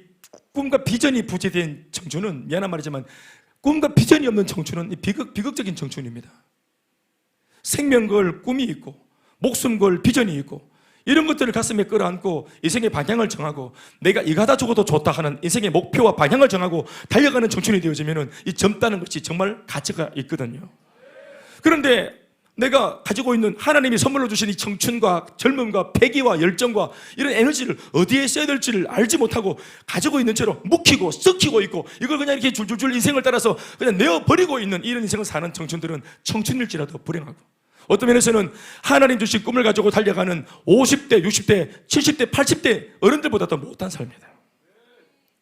꿈과 비전이 부재된 청춘은 미안한 말이지만 꿈과 비전이 없는 청춘은 비극적인 청춘입니다. 생명과 꿈이 있고 목숨과 비전이 있고 이런 것들을 가슴에 끌어안고 인생의 방향을 정하고 내가 이거 하다 죽어도 좋다 하는 인생의 목표와 방향을 정하고 달려가는 청춘이 되어지면 이 젊다는 것이 정말 가치가 있거든요. 그런데 내가 가지고 있는 하나님이 선물로 주신 이 청춘과 젊음과 패기와 열정과 이런 에너지를 어디에 써야 될지를 알지 못하고 가지고 있는 채로 묵히고 썩히고 있고 이걸 그냥 이렇게 줄줄줄 인생을 따라서 그냥 내어버리고 있는 이런 인생을 사는 청춘들은 청춘일지라도 불행하고 어떤 면에서는 하나님 주신 꿈을 가지고 달려가는 50대, 60대, 70대, 80대 어른들보다 더 못한 삶이다.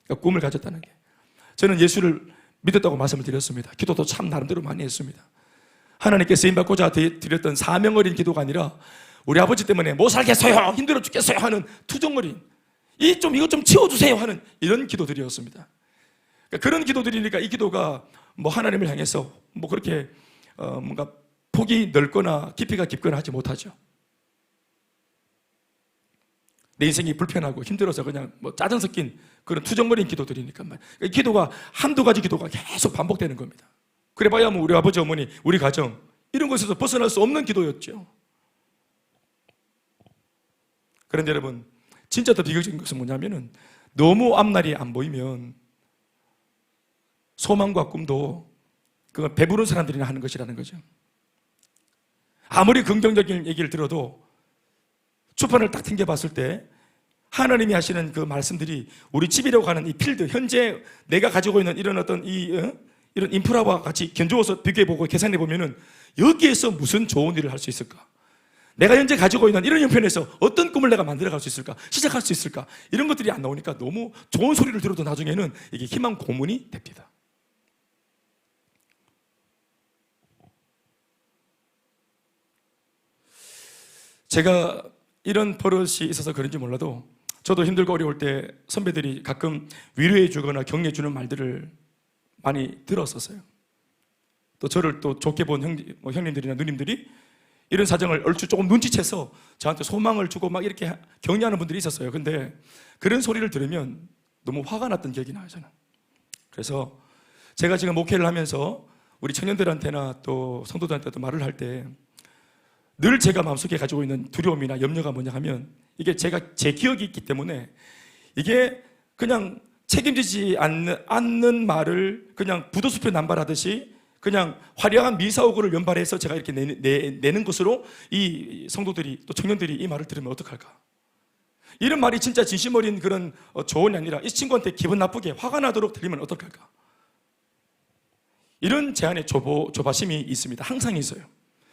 그러니까 꿈을 가졌다는 게. 저는 예수를 믿었다고 말씀을 드렸습니다. 기도도 참 나름대로 많이 했습니다. 하나님께 쓰임받고자 드렸던 사명 어린 기도가 아니라 우리 아버지 때문에 못 살겠어요, 힘들어 죽겠어요 하는 투정 어린 이것 좀 치워주세요 하는 이런 기도들이었습니다. 그러니까 그런 기도들이니까 이 기도가 뭐 하나님을 향해서 뭐 그렇게 뭔가 폭이 넓거나 깊이가 깊거나 하지 못하죠. 내 인생이 불편하고 힘들어서 그냥 뭐 짜증 섞인 그런 투정거린 기도들이니까 이 기도가 한두 가지 기도가 계속 반복되는 겁니다. 그래봐야 뭐 우리 아버지 어머니 우리 가정 이런 것에서 벗어날 수 없는 기도였죠. 그런데 여러분 진짜 더 비극적인 것은 뭐냐면은 너무 앞날이 안 보이면 소망과 꿈도 그건 배부른 사람들이나 하는 것이라는 거죠. 아무리 긍정적인 얘기를 들어도 주판을 딱 튕겨봤을 때 하나님이 하시는 그 말씀들이 우리 집이라고 하는 이 필드, 현재 내가 가지고 있는 이런 어떤 이런 인프라와 같이 견주어서 비교해보고 계산해보면은 여기에서 무슨 좋은 일을 할 수 있을까? 내가 현재 가지고 있는 이런 형편에서 어떤 꿈을 내가 만들어갈 수 있을까? 시작할 수 있을까? 이런 것들이 안 나오니까 너무 좋은 소리를 들어도 나중에는 이게 희망 고문이 됩니다. 제가 이런 버릇이 있어서 그런지 몰라도 저도 힘들고 어려울 때 선배들이 가끔 위로해 주거나 격려해 주는 말들을 많이 들었었어요. 또 저를 또 좋게 본 형님들이나 누님들이 이런 사정을 얼추 조금 눈치채서 저한테 소망을 주고 막 이렇게 격려하는 분들이 있었어요. 근데 그런 소리를 들으면 너무 화가 났던 기억이 나요, 저는. 그래서 제가 지금 목회를 하면서 우리 청년들한테나 또 성도들한테도 말을 할 때 늘 제가 마음속에 가지고 있는 두려움이나 염려가 뭐냐 하면 이게 제 기억이 있기 때문에 이게 그냥 책임지지 않는 말을 그냥 부도수표 남발하듯이 그냥 화려한 미사오구를 연발해서 제가 이렇게 내는 것으로 이 성도들이 또 청년들이 이 말을 들으면 어떡할까? 이런 말이 진짜 진심 어린 그런 조언이 아니라 이 친구한테 기분 나쁘게 화가 나도록 들리면 어떡할까? 이런 제 안에 조바심이 있습니다. 항상 있어요.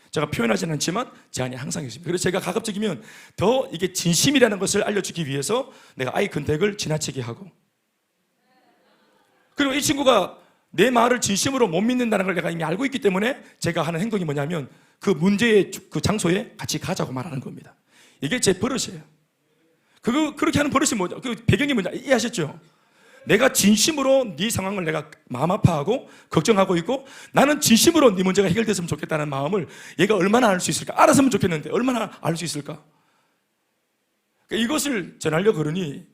제가 표현하지는 않지만 제 안에 항상 있습니다. 그래서 제가 가급적이면 더 이게 진심이라는 것을 알려주기 위해서 내가 아이 컨택을 지나치게 하고, 그리고 이 친구가 내 말을 진심으로 못 믿는다는 걸 내가 이미 알고 있기 때문에 제가 하는 행동이 뭐냐면 그 문제의 그 장소에 같이 가자고 말하는 겁니다. 이게 제 버릇이에요. 그렇게 하는 버릇이 뭐죠? 그 배경이 뭐냐 이해하셨죠? 내가 진심으로 네 상황을 내가 마음 아파하고 걱정하고 있고 나는 진심으로 네 문제가 해결됐으면 좋겠다는 마음을 얘가 얼마나 알 수 있을까? 알았으면 좋겠는데 얼마나 알 수 있을까? 그러니까 이것을 전하려고 그러니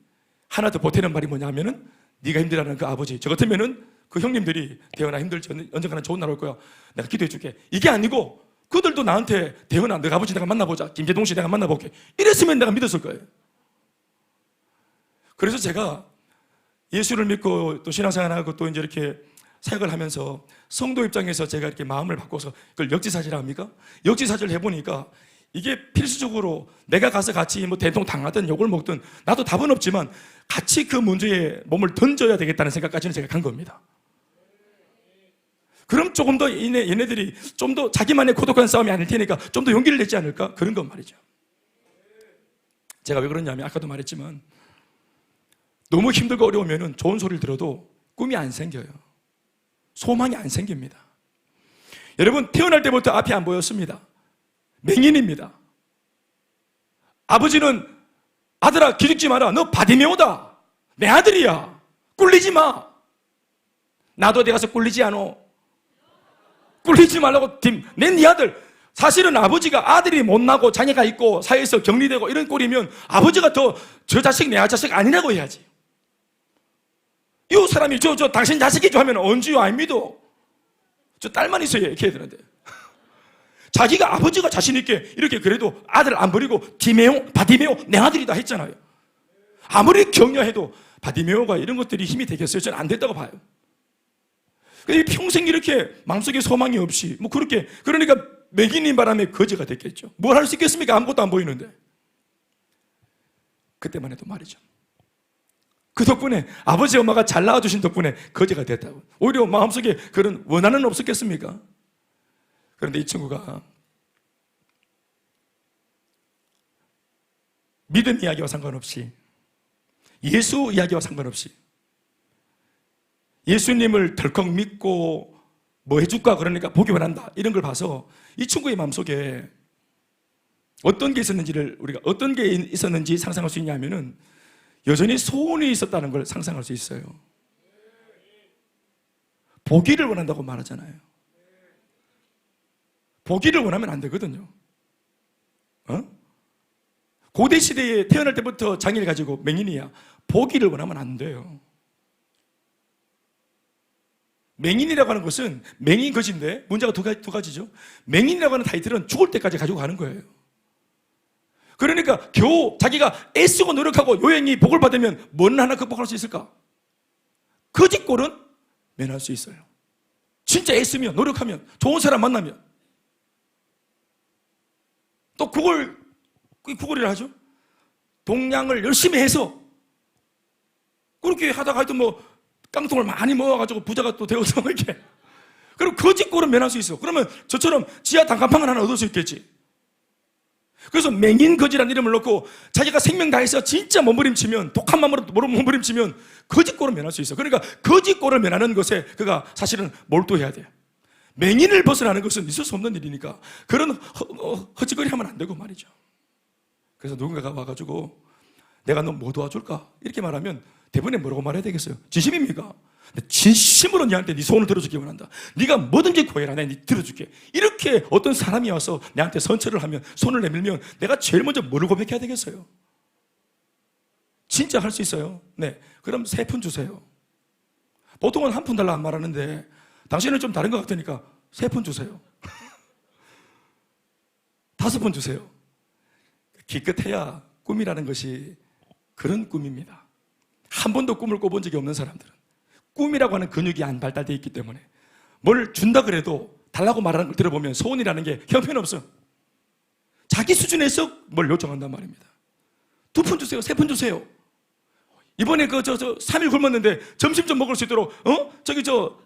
하나 더 보태는 말이 뭐냐 하면은 네가 힘들어하는 그 아버지, 저 같으면은 그 형님들이 대현아 힘들지, 언젠가는 좋은 날 올 거야, 내가 기도해 줄게, 이게 아니고 그들도 나한테 대현아 너가 아버지 내가 만나보자, 김재동 씨 내가 만나볼게, 이랬으면 내가 믿었을 거예요. 그래서 제가 예수를 믿고 또 신앙생활하고 또 이제 이렇게 사역을 하면서 성도 입장에서 제가 이렇게 마음을 바꿔서 그걸 역지사지라 합니까? 역지사지를 해보니까 이게 필수적으로 내가 가서 같이 뭐 대통 당하든 욕을 먹든 나도 답은 없지만 같이 그 문제에 몸을 던져야 되겠다는 생각까지는 제가 간 겁니다. 그럼 조금 더 얘네들이 좀 더 자기만의 고독한 싸움이 아닐 테니까 좀 더 용기를 내지 않을까? 그런 건 말이죠. 제가 왜 그러냐면 아까도 말했지만 너무 힘들고 어려우면 좋은 소리를 들어도 꿈이 안 생겨요. 소망이 안 생깁니다. 여러분 태어날 때부터 앞이 안 보였습니다. 맹인입니다. 아버지는 아들아 기죽지 마라, 너 바디메오다, 내 아들이야, 꿀리지 마. 나도 어디 가서 꿀리지 않어. 꿀리지 말라고 내 네 아들. 사실은 아버지가 아들이 못나고 자녀가 있고 사회에서 격리되고 이런 꼴이면 아버지가 더 저 자식 내 자식 아니라고 해야지. 이 사람이 저 당신 자식이죠 하면 언제요? 안 믿어. 저 딸만 있어야 해, 걔들한테. 자기가 아버지가 자신 있게 이렇게 그래도 아들 안 버리고 바디메오 내 아들이다 했잖아요. 아무리 격려해도 바디메오가 이런 것들이 힘이 되겠어요? 저는 안 됐다고 봐요. 평생 이렇게 마음속에 소망이 없이 뭐 그렇게, 그러니까 매기님 바람에 거지가 됐겠죠. 뭘 할 수 있겠습니까? 아무것도 안 보이는데. 그때만 해도 말이죠. 그 덕분에 아버지 엄마가 잘 낳아주신 덕분에 거지가 됐다고. 오히려 마음속에 그런 원한은 없었겠습니까? 그런데 이 친구가 믿음 이야기와 상관없이, 예수 이야기와 상관없이 예수님을 덜컥 믿고 뭐 해줄까 그러니까 보기 원한다 이런 걸 봐서 이 친구의 마음속에 어떤 게 있었는지 상상할 수 있냐면은 여전히 소원이 있었다는 걸 상상할 수 있어요. 보기를 원한다고 말하잖아요. 보기를 원하면 안 되거든요. 고대 시대에 태어날 때부터 장애를 가지고 맹인이야. 보기를 원하면 안 돼요. 맹인이라고 하는 것은 맹인 것인데 문제가 두 가지죠. 맹인이라고 하는 타이틀은 죽을 때까지 가지고 가는 거예요. 그러니까 겨우 자기가 애쓰고 노력하고 요행이 복을 받으면 뭔 하나 극복할 수 있을까? 거짓골은 면할 수 있어요. 진짜 애쓰면, 노력하면, 좋은 사람 만나면. 또 구걸이라 하죠. 동량을 열심히 해서 그렇게 하다가 하여튼 뭐 깡통을 많이 모아가지고 부자가 또 되어서 이렇게. 그럼 거짓골은 면할 수 있어. 그러면 저처럼 지하 단칸방을 하나 얻을 수 있겠지. 그래서 맹인거지라는 이름을 넣고 자기가 생명 다해서 진짜 몸부림치면, 독한 마음으로 몸부림치면 거짓골을 면할 수 있어. 그러니까 거짓골을 면하는 것에 그가 사실은 몰두해야 돼. 맹인을 벗어나는 것은 있을 수 없는 일이니까 그런 허짓거리 하면 안 되고 말이죠. 그래서 누군가가 와가지고 내가 너 뭐 도와줄까? 이렇게 말하면 대부분에 뭐라고 말해야 되겠어요? 진심입니까? 진심으로 너한테 네 소원을 들어주기 원한다. 네가 뭐든지 구해라. 내가 네 들어줄게. 이렇게 어떤 사람이 와서 내한테 선처를 하면, 손을 내밀면 내가 제일 먼저 뭐를 고백해야 되겠어요? 진짜 할 수 있어요. 네, 그럼 3푼 주세요. 보통은 1푼 달라 안 말하는데 당신은 좀 다른 것 같으니까 3푼 주세요. 5푼 주세요. 기껏해야 꿈이라는 것이 그런 꿈입니다. 한 번도 꿈을 꿔본 적이 없는 사람들은 꿈이라고 하는 근육이 안 발달되어 있기 때문에 뭘 준다 그래도 달라고 말하는 걸 들어보면 소원이라는 게 형편없어. 자기 수준에서 뭘 요청한단 말입니다. 2푼 주세요. 3푼 주세요. 이번에 3일 굶었는데 점심 좀 먹을 수 있도록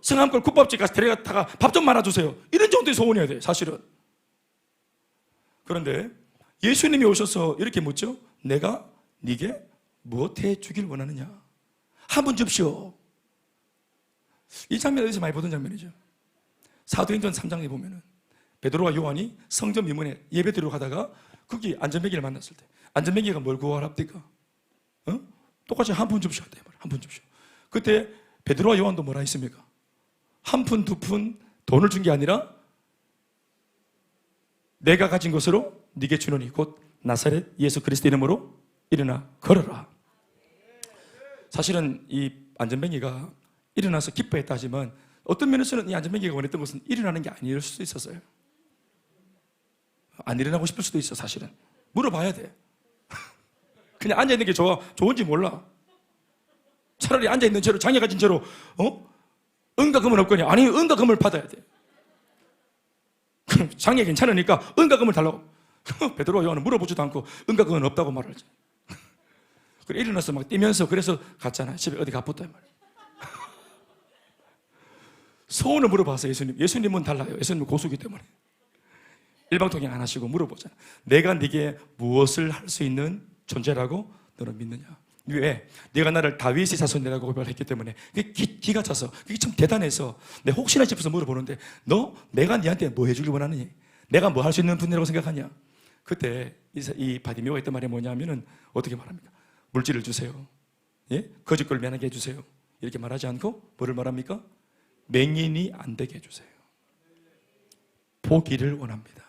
성함골 국밥집 가서 데려갔다가 밥 좀 말아주세요. 이런 정도의 소원이어야 돼, 사실은. 그런데 예수님이 오셔서 이렇게 묻죠. 내가 네게 무엇 해주길 원하느냐? 한번 줍시오. 이 장면 어디서 많이 보던 장면이죠. 사도행전 3장에 보면은 베드로와 요한이 성전 미문에 예배드리러 가다가 거기 안전뱅이를 만났을 때 안전뱅이가 뭘 구하랍니까? 똑같이 한 푼 줍시오. 한 푼 줍시오. 그때 베드로와 요한도 뭐라 했습니까? 1푼, 2푼 돈을 준 게 아니라 내가 가진 것으로 네게 주노니 곧 나사렛 예수 그리스도 이름으로 일어나 걸어라. 사실은 이 안전뱅이가 일어나서 기뻐했다 하지만 어떤 면에서는 이 안전뱅이가 원했던 것은 일어나는 게 아닐 수도 있었어요. 안 일어나고 싶을 수도 있어. 사실은 물어봐야 돼. 그냥 앉아있는 게 좋은지 몰라. 차라리 앉아있는 채로 장애 가진 채로 응가금은 없거니 아니 응가금을 받아야 돼. 장애 괜찮으니까 응가금을 달라고. 베드로와 요한은 물어보지도 않고 응가금은 없다고 말하지. 그래 일어나서 막 뛰면서 그래서 갔잖아. 집에 어디 가봤다 말이야. 소원을 물어봐서 예수님은 달라요. 예수님은 고수기 때문에 일방통행 안 하시고 물어보잖아. 내가 네게 무엇을 할 수 있는 존재라고 너는 믿느냐? 왜? 네가 나를 다윗의 자손이라고 고백했기 때문에 기가 차서 그게 참 대단해서 내가 혹시나 싶어서 물어보는데 내가 네한테 뭐 해주길 원하느니? 내가 뭐 할 수 있는 분이라고 생각하냐? 그때 이 바디메오가 했던 말이 뭐냐면은 어떻게 말합니까? 물질을 주세요. 예? 거짓걸 면하게 해주세요. 이렇게 말하지 않고 뭐를 말합니까? 맹인이 안 되게 해주세요. 보기를 원합니다.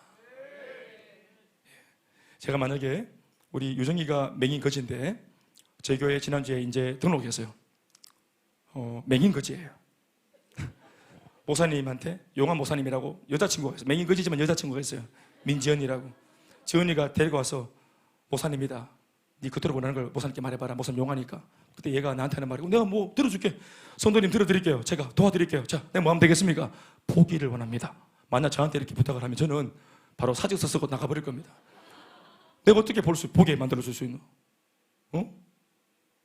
제가 만약에 우리 유정이가 맹인 거지인데 저희 교회 지난주에 이제 등록했어요. 맹인 거지예요. 목사님한테 용한 목사님이라고 여자친구가 있어요. 맹인 거지지만 여자친구가 있어요. 민지연이라고. 지연이가 데리고 와서 목사님이다. 네 그토록 원하는 걸 목사님께 말해봐라. 목사님 용하니까. 그때 얘가 나한테 하는 말이고 내가 뭐 들어줄게. 성도님 들어드릴게요. 제가 도와드릴게요. 자, 내가 뭐 하면 되겠습니까? 보기를 원합니다. 만약 저한테 이렇게 부탁을 하면 저는 바로 사직서 쓰고 나가버릴 겁니다. 내가 어떻게 보게 만들어줄 수 있노?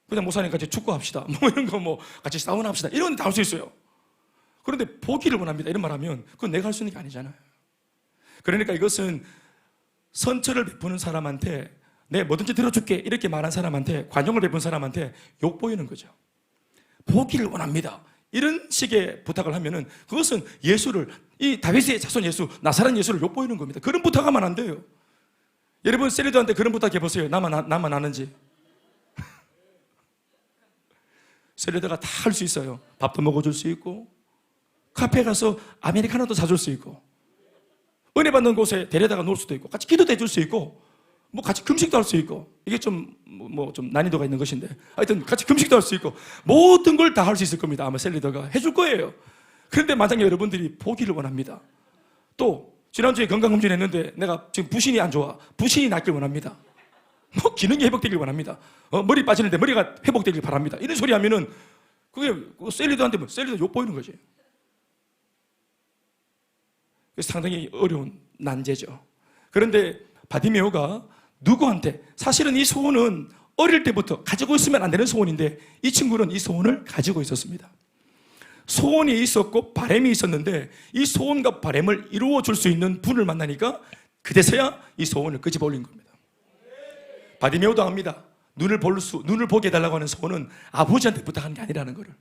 그냥 목사님 같이 축구합시다. 뭐 이런 거 같이 사우나 합시다. 이런 건 다 할 수 있어요. 그런데 보기를 원합니다. 이런 말 하면 그건 내가 할 수 있는 게 아니잖아요. 그러니까 이것은 선처를 베푸는 사람한테 내가 뭐든지 들어줄게 이렇게 말한 사람한테 관용을 베푼 사람한테 욕보이는 거죠. 보기를 원합니다. 이런 식의 부탁을 하면은 그것은 예수를 이 다윗의 자손 예수 나사렛 예수를 욕보이는 겁니다. 그런 부탁하면 안 돼요. 여러분 셀리도한테 그런 부탁해보세요. 나만 아는지. 셀리도가 다 할 수 있어요. 밥도 먹어줄 수 있고 카페 가서 아메리카노도 사줄 수 있고 은혜 받는 곳에 데려다가 놓을 수도 있고 같이 기도도 해줄 수 있고 같이 금식도 할 수 있고 이게 좀 난이도가 있는 것인데 하여튼 같이 금식도 할 수 있고 모든 걸 다 할 수 있을 겁니다. 아마 셀리더가 해줄 거예요. 그런데 만약에 여러분들이 보기를 원합니다. 또 지난주에 건강검진 했는데 내가 지금 부신이 안 좋아. 부신이 낫길 원합니다. 기능이 회복되길 원합니다. 머리 빠지는데 머리가 회복되길 바랍니다. 이런 소리 하면은 그게 셀리더한테 셀리더 욕 보이는 거지. 상당히 어려운 난제죠. 그런데 바디메오가 누구한테 사실은 이 소원은 어릴 때부터 가지고 있으면 안 되는 소원인데 이 친구는 이 소원을 가지고 있었습니다. 소원이 있었고 바람이 있었는데 이 소원과 바람을 이루어 줄 수 있는 분을 만나니까 그제서야 이 소원을 끄집어 올린 겁니다. 바디메오도 압니다. 눈을 보게 해달라고 하는 소원은 아버지한테 부탁하는 게 아니라는 거를.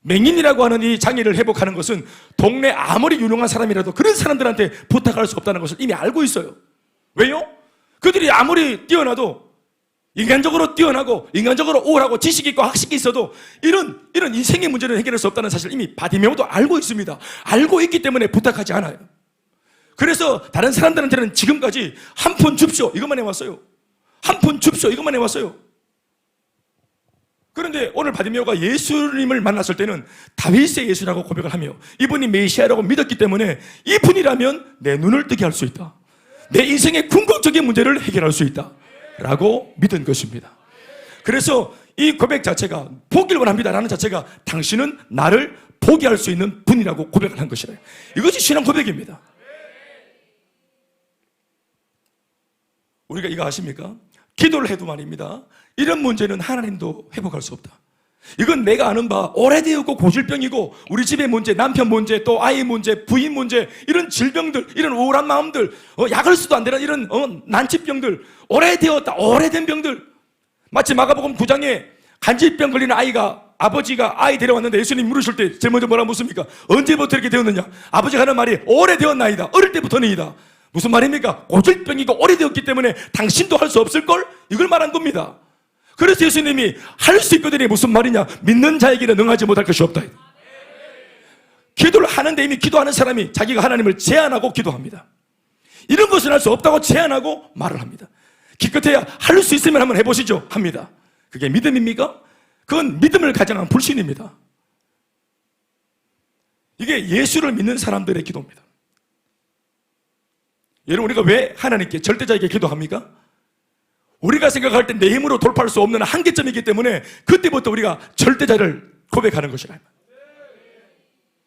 맹인이라고 하는 이 장애를 회복하는 것은 동네 아무리 유능한 사람이라도 그런 사람들한테 부탁할 수 없다는 것을 이미 알고 있어요. 왜요? 그들이 아무리 뛰어나도 인간적으로 뛰어나고 인간적으로 우월하고 지식이 있고 학식이 있어도 이런 인생의 문제를 해결할 수 없다는 사실을 이미 바디메오도 알고 있습니다. 알고 있기 때문에 부탁하지 않아요. 그래서 다른 사람들한테는 지금까지 한 푼 줍쇼 이것만 해왔어요. 한 푼 줍쇼 이것만 해왔어요. 그런데 오늘 바디메오가 예수님을 만났을 때는 다윗의 예수라고 고백을 하며 이분이 메시아라고 믿었기 때문에 이분이라면 내 눈을 뜨게 할 수 있다. 내 인생의 궁극적인 문제를 해결할 수 있다 라고 믿은 것입니다. 그래서 이 고백 자체가 보기를 원합니다 라는 자체가 당신은 나를 보게 할 수 있는 분이라고 고백을 한 것이래요. 이것이 신앙 고백입니다. 우리가 이거 아십니까? 기도를 해도 말입니다, 이런 문제는 하나님도 회복할 수 없다. 이건 내가 아는 바 오래되었고 고질병이고 우리 집의 문제, 남편 문제, 또 아이 문제, 부인 문제, 이런 질병들, 이런 우울한 마음들, 약을 써도 안 되는 이런 난치병들, 오래된 병들. 마치 마가복음 9장에 간질병 걸리는 아이가 아버지가 아이 데려왔는데 예수님 물으실 때 제일 먼저 뭐라 묻습니까? 언제부터 이렇게 되었느냐? 아버지가 하는 말이 오래되었나이다. 어릴 때부터는이다. 무슨 말입니까? 고질병이고 오래되었기 때문에 당신도 할 수 없을걸? 이걸 말한 겁니다. 그래서 예수님이 할 수 있거든요. 무슨 말이냐? 믿는 자에게는 능하지 못할 것이 없다. 기도를 하는데 이미 기도하는 사람이 자기가 하나님을 제한하고 기도합니다. 이런 것은 할 수 없다고 제한하고 말을 합니다. 기껏해야 할 수 있으면 한번 해보시죠 합니다. 그게 믿음입니까? 그건 믿음을 가장한 불신입니다. 이게 예수를 믿는 사람들의 기도입니다. 여러분, 우리가 왜 하나님께 절대자에게 기도합니까? 우리가 생각할 때 내 힘으로 돌파할 수 없는 한계점이기 때문에 그때부터 우리가 절대자를 고백하는 것이라.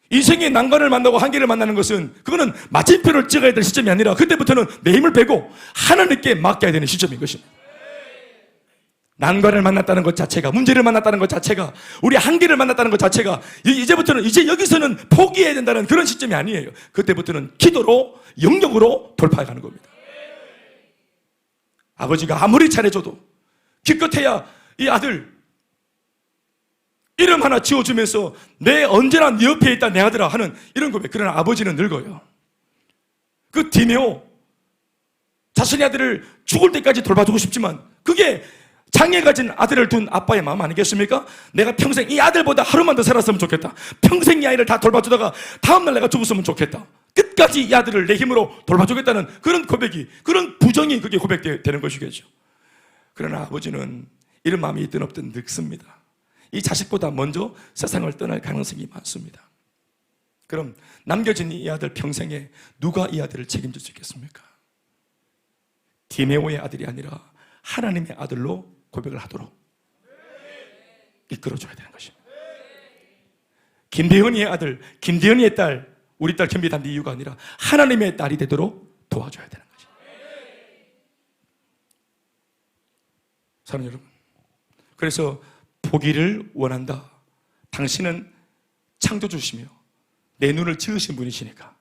인생의 난관을 만나고 한계를 만나는 것은 그거는 마침표를 찍어야 될 시점이 아니라 그때부터는 내 힘을 빼고 하나님께 맡겨야 되는 시점인 것입니다. 난관을 만났다는 것 자체가, 문제를 만났다는 것 자체가, 우리 한계를 만났다는 것 자체가 이제 여기서는 포기해야 된다는 그런 시점이 아니에요. 그때부터는 기도로, 영역으로 돌파해가는 겁니다. 아버지가 아무리 잘해줘도 기껏해야 이 아들 이름 하나 지어주면서 내 언제나 네 옆에 있다 내 아들아 하는 이런 고백. 그러나 아버지는 늙어요. 그 디메오, 자신의 아들을 죽을 때까지 돌봐주고 싶지만 그게 장애 가진 아들을 둔 아빠의 마음 아니겠습니까? 내가 평생 이 아들보다 하루만 더 살았으면 좋겠다. 평생 이 아이를 다 돌봐주다가 다음날 내가 죽었으면 좋겠다. 끝까지 이 아들을 내 힘으로 돌봐주겠다는 그런 고백이, 그런 부정이 그게 고백되는 것이겠죠. 그러나 아버지는 이런 마음이 있든 없든 늙습니다. 이 자식보다 먼저 세상을 떠날 가능성이 많습니다. 그럼 남겨진 이 아들 평생에 누가 이 아들을 책임질 수 있겠습니까? 디메오의 아들이 아니라 하나님의 아들로 고백을 하도록 이끌어줘야 되는 것입니다. 김대현이의 아들, 김대현이의 딸, 우리 딸 겸비담비 이유가 아니라 하나님의 딸이 되도록 도와줘야 되는 것입니다. 사랑하는 여러분, 그래서 보기를 원한다. 당신은 창조주시며 내 눈을 지으신 분이시니까.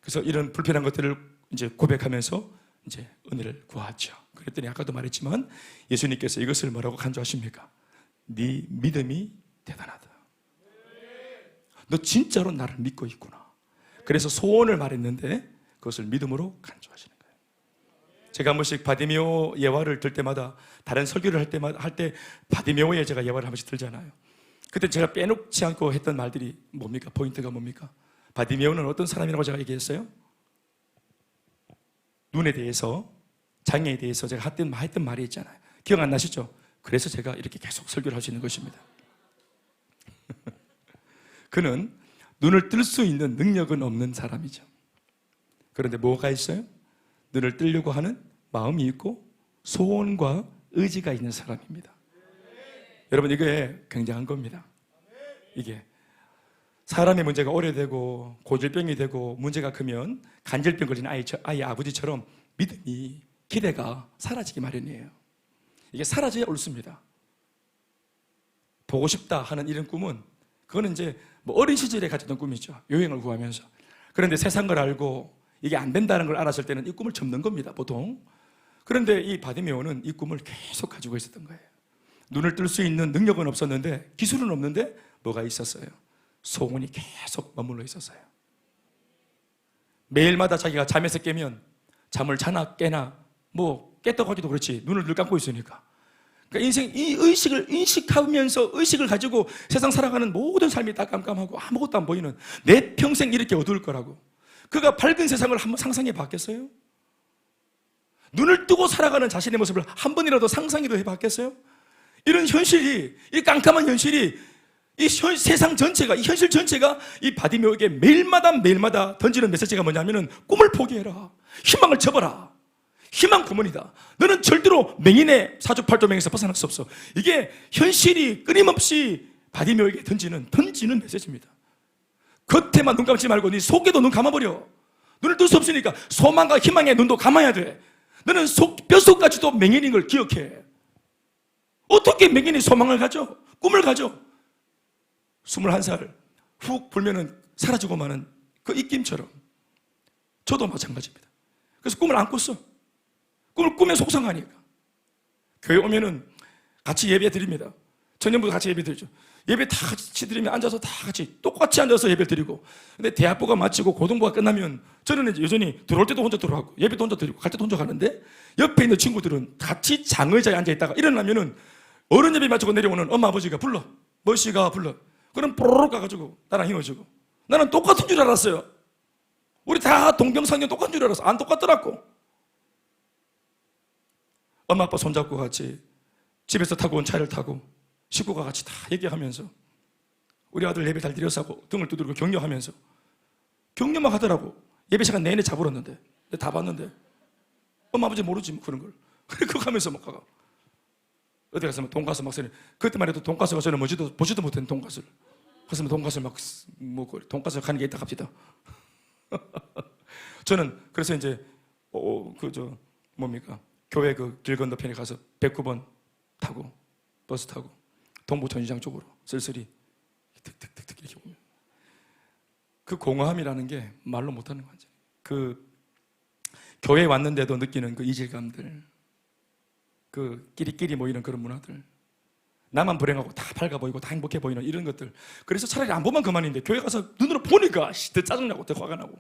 그래서 이런 불편한 것들을 이제 고백하면서 이제 은혜를 구하죠. 그랬더니 아까도 말했지만 예수님께서 이것을 뭐라고 간주하십니까? 네 믿음이 대단하다. 너 진짜로 나를 믿고 있구나. 그래서 소원을 말했는데 그것을 믿음으로 간주하시는 거예요. 제가 한 번씩 바디메오 예화를 들 때마다, 다른 설교를 할 때 바디메오의 제가 예화를 한 번씩 들잖아요. 그때 제가 빼놓지 않고 했던 말들이 뭡니까? 포인트가 뭡니까? 바디메오는 어떤 사람이라고 제가 얘기했어요? 눈에 대해서, 장애에 대해서 제가 했던 말이 있잖아요. 기억 안 나시죠? 그래서 제가 이렇게 계속 설교를 할 수 있는 것입니다. 그는 눈을 뜰 수 있는 능력은 없는 사람이죠. 그런데 뭐가 있어요? 눈을 뜨려고 하는 마음이 있고 소원과 의지가 있는 사람입니다. 여러분, 이게 굉장한 겁니다. 이게 사람의 문제가 오래되고 고질병이 되고 문제가 크면 간질병 걸린 아이 아버지처럼 믿음이, 기대가 사라지기 마련이에요. 이게 사라져야 옳습니다. 보고 싶다 하는 이런 꿈은, 그거는 이제 뭐 어린 시절에 가졌던 꿈이죠. 요행을 구하면서. 그런데 세상 걸 알고 이게 안 된다는 걸 알았을 때는 이 꿈을 접는 겁니다, 보통. 그런데 이 바디메오는 이 꿈을 계속 가지고 있었던 거예요. 눈을 뜰 수 있는 능력은 없었는데, 기술은 없는데 뭐가 있었어요? 소원이 계속 머물러 있었어요. 매일마다 자기가 잠에서 깨면 잠을 자나 깨나 뭐 깼다고 하기도 그렇지. 눈을 늘 감고 있으니까. 그러니까 인생 이 의식을 인식하면서 의식을 가지고 세상 살아가는 모든 삶이 다 깜깜하고 아무것도 안 보이는 내 평생 이렇게 어두울 거라고. 그가 밝은 세상을 한번 상상해 봤겠어요? 눈을 뜨고 살아가는 자신의 모습을 한 번이라도 상상이라도 해봤겠어요? 이런 현실이, 이 깜깜한 현실이, 이 세상 전체가, 이 현실 전체가 이 바디메오에게 매일마다 던지는 메시지가 뭐냐면은 꿈을 포기해라. 희망을 접어라. 희망 구원이다. 너는 절대로 맹인의 사주팔도맹에서 벗어날 수 없어. 이게 현실이 끊임없이 바디메오에게 던지는 메시지입니다. 겉에만 눈 감지 말고 네 속에도 눈 감아버려. 눈을 뜰 수 없으니까 소망과 희망의 눈도 감아야 돼. 너는 뼛속까지도 맹인인 걸 기억해. 어떻게 맹인이 소망을 가져? 꿈을 가져? 21살 훅 불면은 사라지고 마는 그 입김처럼 저도 마찬가지입니다. 그래서 꿈을 안 꿨어. 꿈을 꾸면 속상하니까. 교회 오면은 같이 예배 드립니다. 전년부터 같이 예배 드리죠. 예배 다 같이 드리면 앉아서 다 같이 똑같이 앉아서 예배 드리고. 근데 대학부가 마치고 고등부가 끝나면 저는 이제 여전히 들어올 때도 혼자 들어가고 예배도 혼자 드리고 갈 때도 혼자 가는데 옆에 있는 친구들은 같이 장의자에 앉아 있다가 일어나면은 어른 예배 마치고 내려오는 엄마 아버지가 불러. 머씨가 불러. 그럼 뽀로록 가가지고 나랑 힘을 주고. 나는 똑같은 줄 알았어요. 우리 다 동병상련 똑같은 줄 알았어. 안 똑같더라고. 엄마 아빠 손잡고 같이 집에서 타고 온 차를 타고 식구가 같이 다 얘기하면서 우리 아들 예배 잘 드려서 하고 등을 두드리고 격려하면서 격려만 하더라고. 예배 시간 내내 잡으렀는데 다 봤는데 엄마 아버지 모르지 뭐 그런 걸. 그래 그거 하면서 막 가가 어디 가서 막 돈가스 막 쓰는 그때만 해도 돈가스가 저는 보지도 못했는 돈가스를 그래서 돈가스를 막 먹고 돈가스 가는 게 있다 갑시다. 저는 그래서 이제 교회 그 길 건너편에 가서 109번 타고 버스 타고 동부천시장 쪽으로 쓸쓸히 득득득득 이렇게 오면 그 공허함이라는 게 말로 못하는 거죠. 그 교회에 왔는데도 느끼는 그 이질감들, 그 끼리끼리 모이는 그런 문화들, 나만 불행하고 다 밝아 보이고 다 행복해 보이는 이런 것들. 그래서 차라리 안 보면 그만인데 교회 가서 눈으로 보니까 더 짜증나고 더 화가 나고.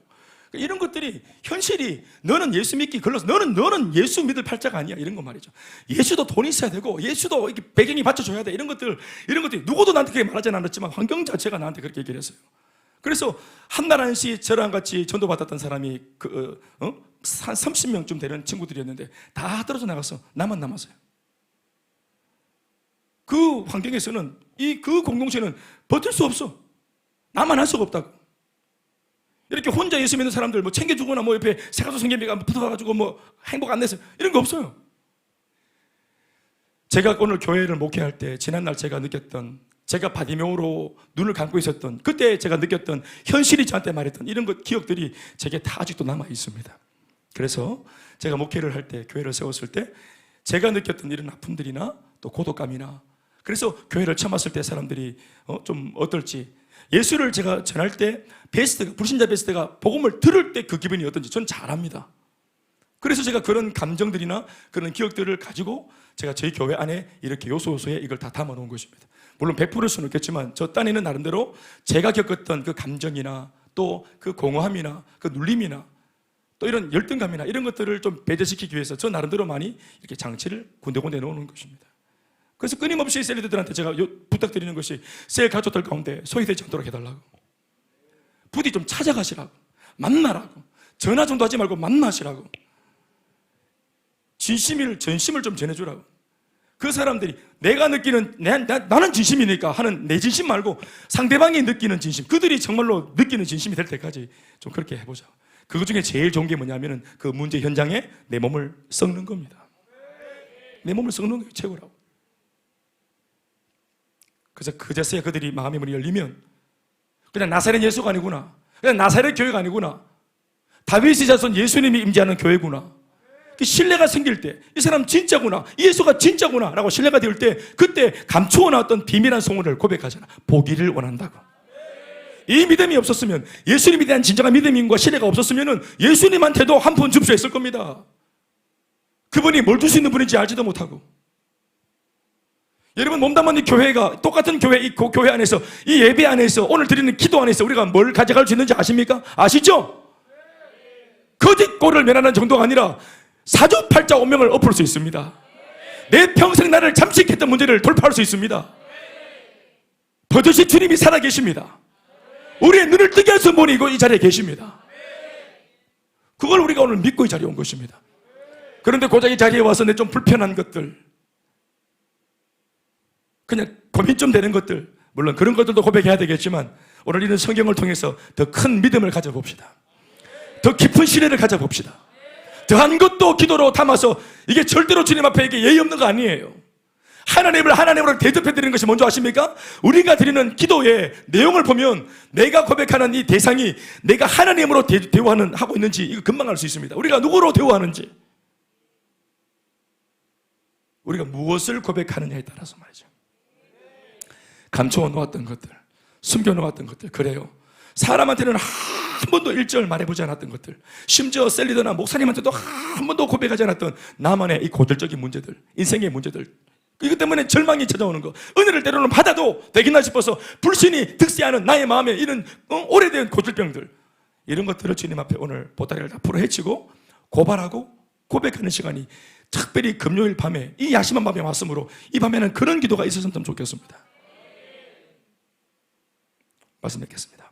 이런 것들이 현실이 너는 예수 믿기 걸러서 너는 예수 믿을 팔자가 아니야 이런 거 말이죠. 예수도 돈 있어야 되고 예수도 이렇게 배경이 받쳐줘야 돼 이런 것들이 누구도 나한테 그렇게 말하진 않았지만 환경 자체가 나한테 그렇게 얘기를 했어요. 그래서 한나란 씨 저랑 같이 전도받았던 사람이 한 30명쯤 되는 친구들이었는데 다 떨어져 나가서 나만 남았어요. 그 환경에서는 그 공동체는 버틸 수 없어. 나만 할 수가 없다고. 이렇게 혼자 예수 믿는 사람들 뭐 챙겨주거나 뭐 옆에 세가족 성경비가 붙어가지고 뭐 행복 안 내서 이런 거 없어요. 제가 오늘 교회를 목회할 때 지난날 제가 느꼈던 제가 바디메오로 눈을 감고 있었던 그때 제가 느꼈던 현실이 저한테 말했던 이런 것 기억들이 제게 다 아직도 남아 있습니다. 그래서 제가 목회를 할 때 교회를 세웠을 때 제가 느꼈던 이런 아픔들이나 또 고독감이나 그래서 교회를 처음 왔을 때 사람들이 좀 어떨지 예수를 제가 전할 때 불신자 베스트가 복음을 들을 때 그 기분이 어떤지 저는 잘 압니다. 그래서 제가 그런 감정들이나 그런 기억들을 가지고 제가 저희 교회 안에 이렇게 요소요소에 이걸 다 담아 놓은 것입니다. 물론 100%일 수는 없겠지만 저 딴에는 나름대로 제가 겪었던 그 감정이나 또 그 공허함이나 그 눌림이나 또 이런 열등감이나 이런 것들을 좀 배제시키기 위해서 저 나름대로 많이 이렇게 장치를 군데군데 놓는 것입니다. 그래서 끊임없이 셀리드들한테 제가 부탁드리는 것이 셀 가족들 가운데 소외되지 않도록 해달라고. 부디 좀 찾아가시라고. 만나라고. 전화 정도 하지 말고 만나시라고. 전심을 좀 전해주라고. 그 사람들이 내가 느끼는 나는 진심이니까 하는 내 진심 말고 상대방이 느끼는 진심, 그들이 정말로 느끼는 진심이 될 때까지 좀 그렇게 해보자. 그것 중에 제일 좋은 게 뭐냐면은 그 문제 현장에 내 몸을 썩는 겁니다. 내 몸을 썩는 게 최고라고. 그래서 그제서야 그들이 마음의 문이 열리면 그냥 나사렛 예수가 아니구나, 그냥 나사렛 교회가 아니구나, 다윗의 자손 예수님이 임재하는 교회구나, 신뢰가 생길 때 이 사람 진짜구나, 이 예수가 진짜구나 라고 신뢰가 될 때 그때 감추어 나왔던 비밀한 소원을 고백하잖아. 보기를 원한다고. 이 믿음이 없었으면, 예수님에 대한 진정한 믿음과 신뢰가 없었으면 예수님한테도 한 푼 줍수했을 겁니다. 그분이 뭘 줄 수 있는 분인지 알지도 못하고. 여러분, 몸담은 이 교회가, 똑같은 교회, 이 교회 안에서, 이 예배 안에서, 오늘 드리는 기도 안에서 우리가 뭘 가져갈 수 있는지 아십니까? 아시죠? 거짓 꼴을 면하는 정도가 아니라 사주팔자 운명을 엎을 수 있습니다. 내 평생 나를 잠식했던 문제를 돌파할 수 있습니다. 버젓이 주님이 살아계십니다. 우리의 눈을 뜨게 할 수 분이 이 자리에 계십니다. 그걸 우리가 오늘 믿고 이 자리에 온 것입니다. 그런데 고작 이 자리에 와서 내 좀 불편한 것들, 그냥 고민 좀 되는 것들, 물론 그런 것들도 고백해야 되겠지만 오늘 이런 성경을 통해서 더 큰 믿음을 가져봅시다. 더 깊은 신뢰를 가져봅시다. 더한 것도 기도로 담아서 이게 절대로 주님 앞에 이게 예의 없는 거 아니에요. 하나님으로 대접해 드리는 것이 뭔지 아십니까? 우리가 드리는 기도의 내용을 보면 내가 고백하는 이 대상이 내가 하나님으로 하고 있는지 이거 금방 알 수 있습니다. 우리가 누구로 대화하는지, 우리가 무엇을 고백하느냐에 따라서 말이죠. 감춰 놓았던 것들, 숨겨 놓았던 것들, 그래요. 사람한테는 한 번도 1절 말해보지 않았던 것들, 심지어 셀리더나 목사님한테도 한 번도 고백하지 않았던 나만의 이 고질적인 문제들, 인생의 문제들, 이것 때문에 절망이 찾아오는 거, 은혜를 때로는 받아도 되겠나 싶어서 불신이 득세하는 나의 마음에 이런 오래된 고질병들, 이런 것들을 주님 앞에 오늘 보따리를 다 풀어헤치고 고발하고 고백하는 시간이 특별히 금요일 밤에 이 야심한 밤에 왔으므로 이 밤에는 그런 기도가 있었으면 좋겠습니다. 말씀 뵙겠습니다.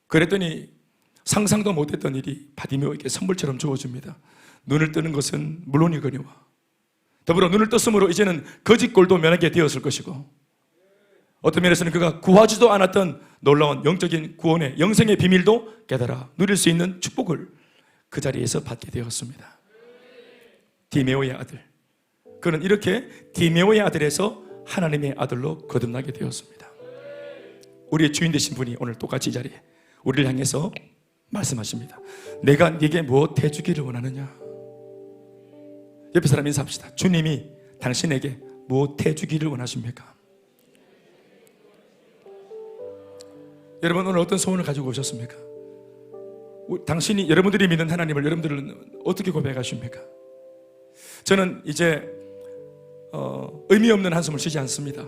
그랬더니 상상도 못했던 일이 바디메오에게 선물처럼 주어집니다. 눈을 뜨는 것은 물론이거니와 더불어 눈을 떴으므로 이제는 거짓골도 면하게 되었을 것이고, 어떤 면에서는 그가 구하지도 않았던 놀라운 영적인 구원의 영생의 비밀도 깨달아 누릴 수 있는 축복을 그 자리에서 받게 되었습니다. 디메오의 아들, 그는 이렇게 디메오의 아들에서 하나님의 아들로 거듭나게 되었습니다. 우리의 주인 되신 분이 오늘 똑같이 이 자리에 우리를 향해서 말씀하십니다. 내가 네게 무엇 해주기를 원하느냐? 옆에 사람 인사합시다. 주님이 당신에게 무엇 해주기를 원하십니까? 여러분, 오늘 어떤 소원을 가지고 오셨습니까? 당신이, 여러분들이 믿는 하나님을 여러분들은 어떻게 고백하십니까? 저는 이제 의미 없는 한숨을 쉬지 않습니다.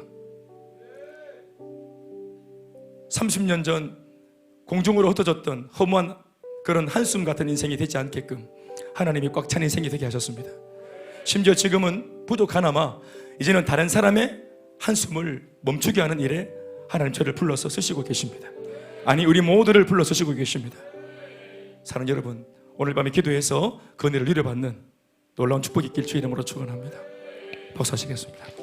30년 전 공중으로 흩어졌던 허무한 그런 한숨 같은 인생이 되지 않게끔 하나님이 꽉 찬 인생이 되게 하셨습니다. 심지어 지금은 부족하나마 이제는 다른 사람의 한숨을 멈추게 하는 일에 하나님 저를 불러서 쓰시고 계십니다. 아니, 우리 모두를 불러 쓰시고 계십니다. 사랑하는 여러분, 오늘 밤에 기도해서 그 은혜를 누려받는 놀라운 축복이 있길 주의 이름으로 축원합니다. 박수하시겠습니다.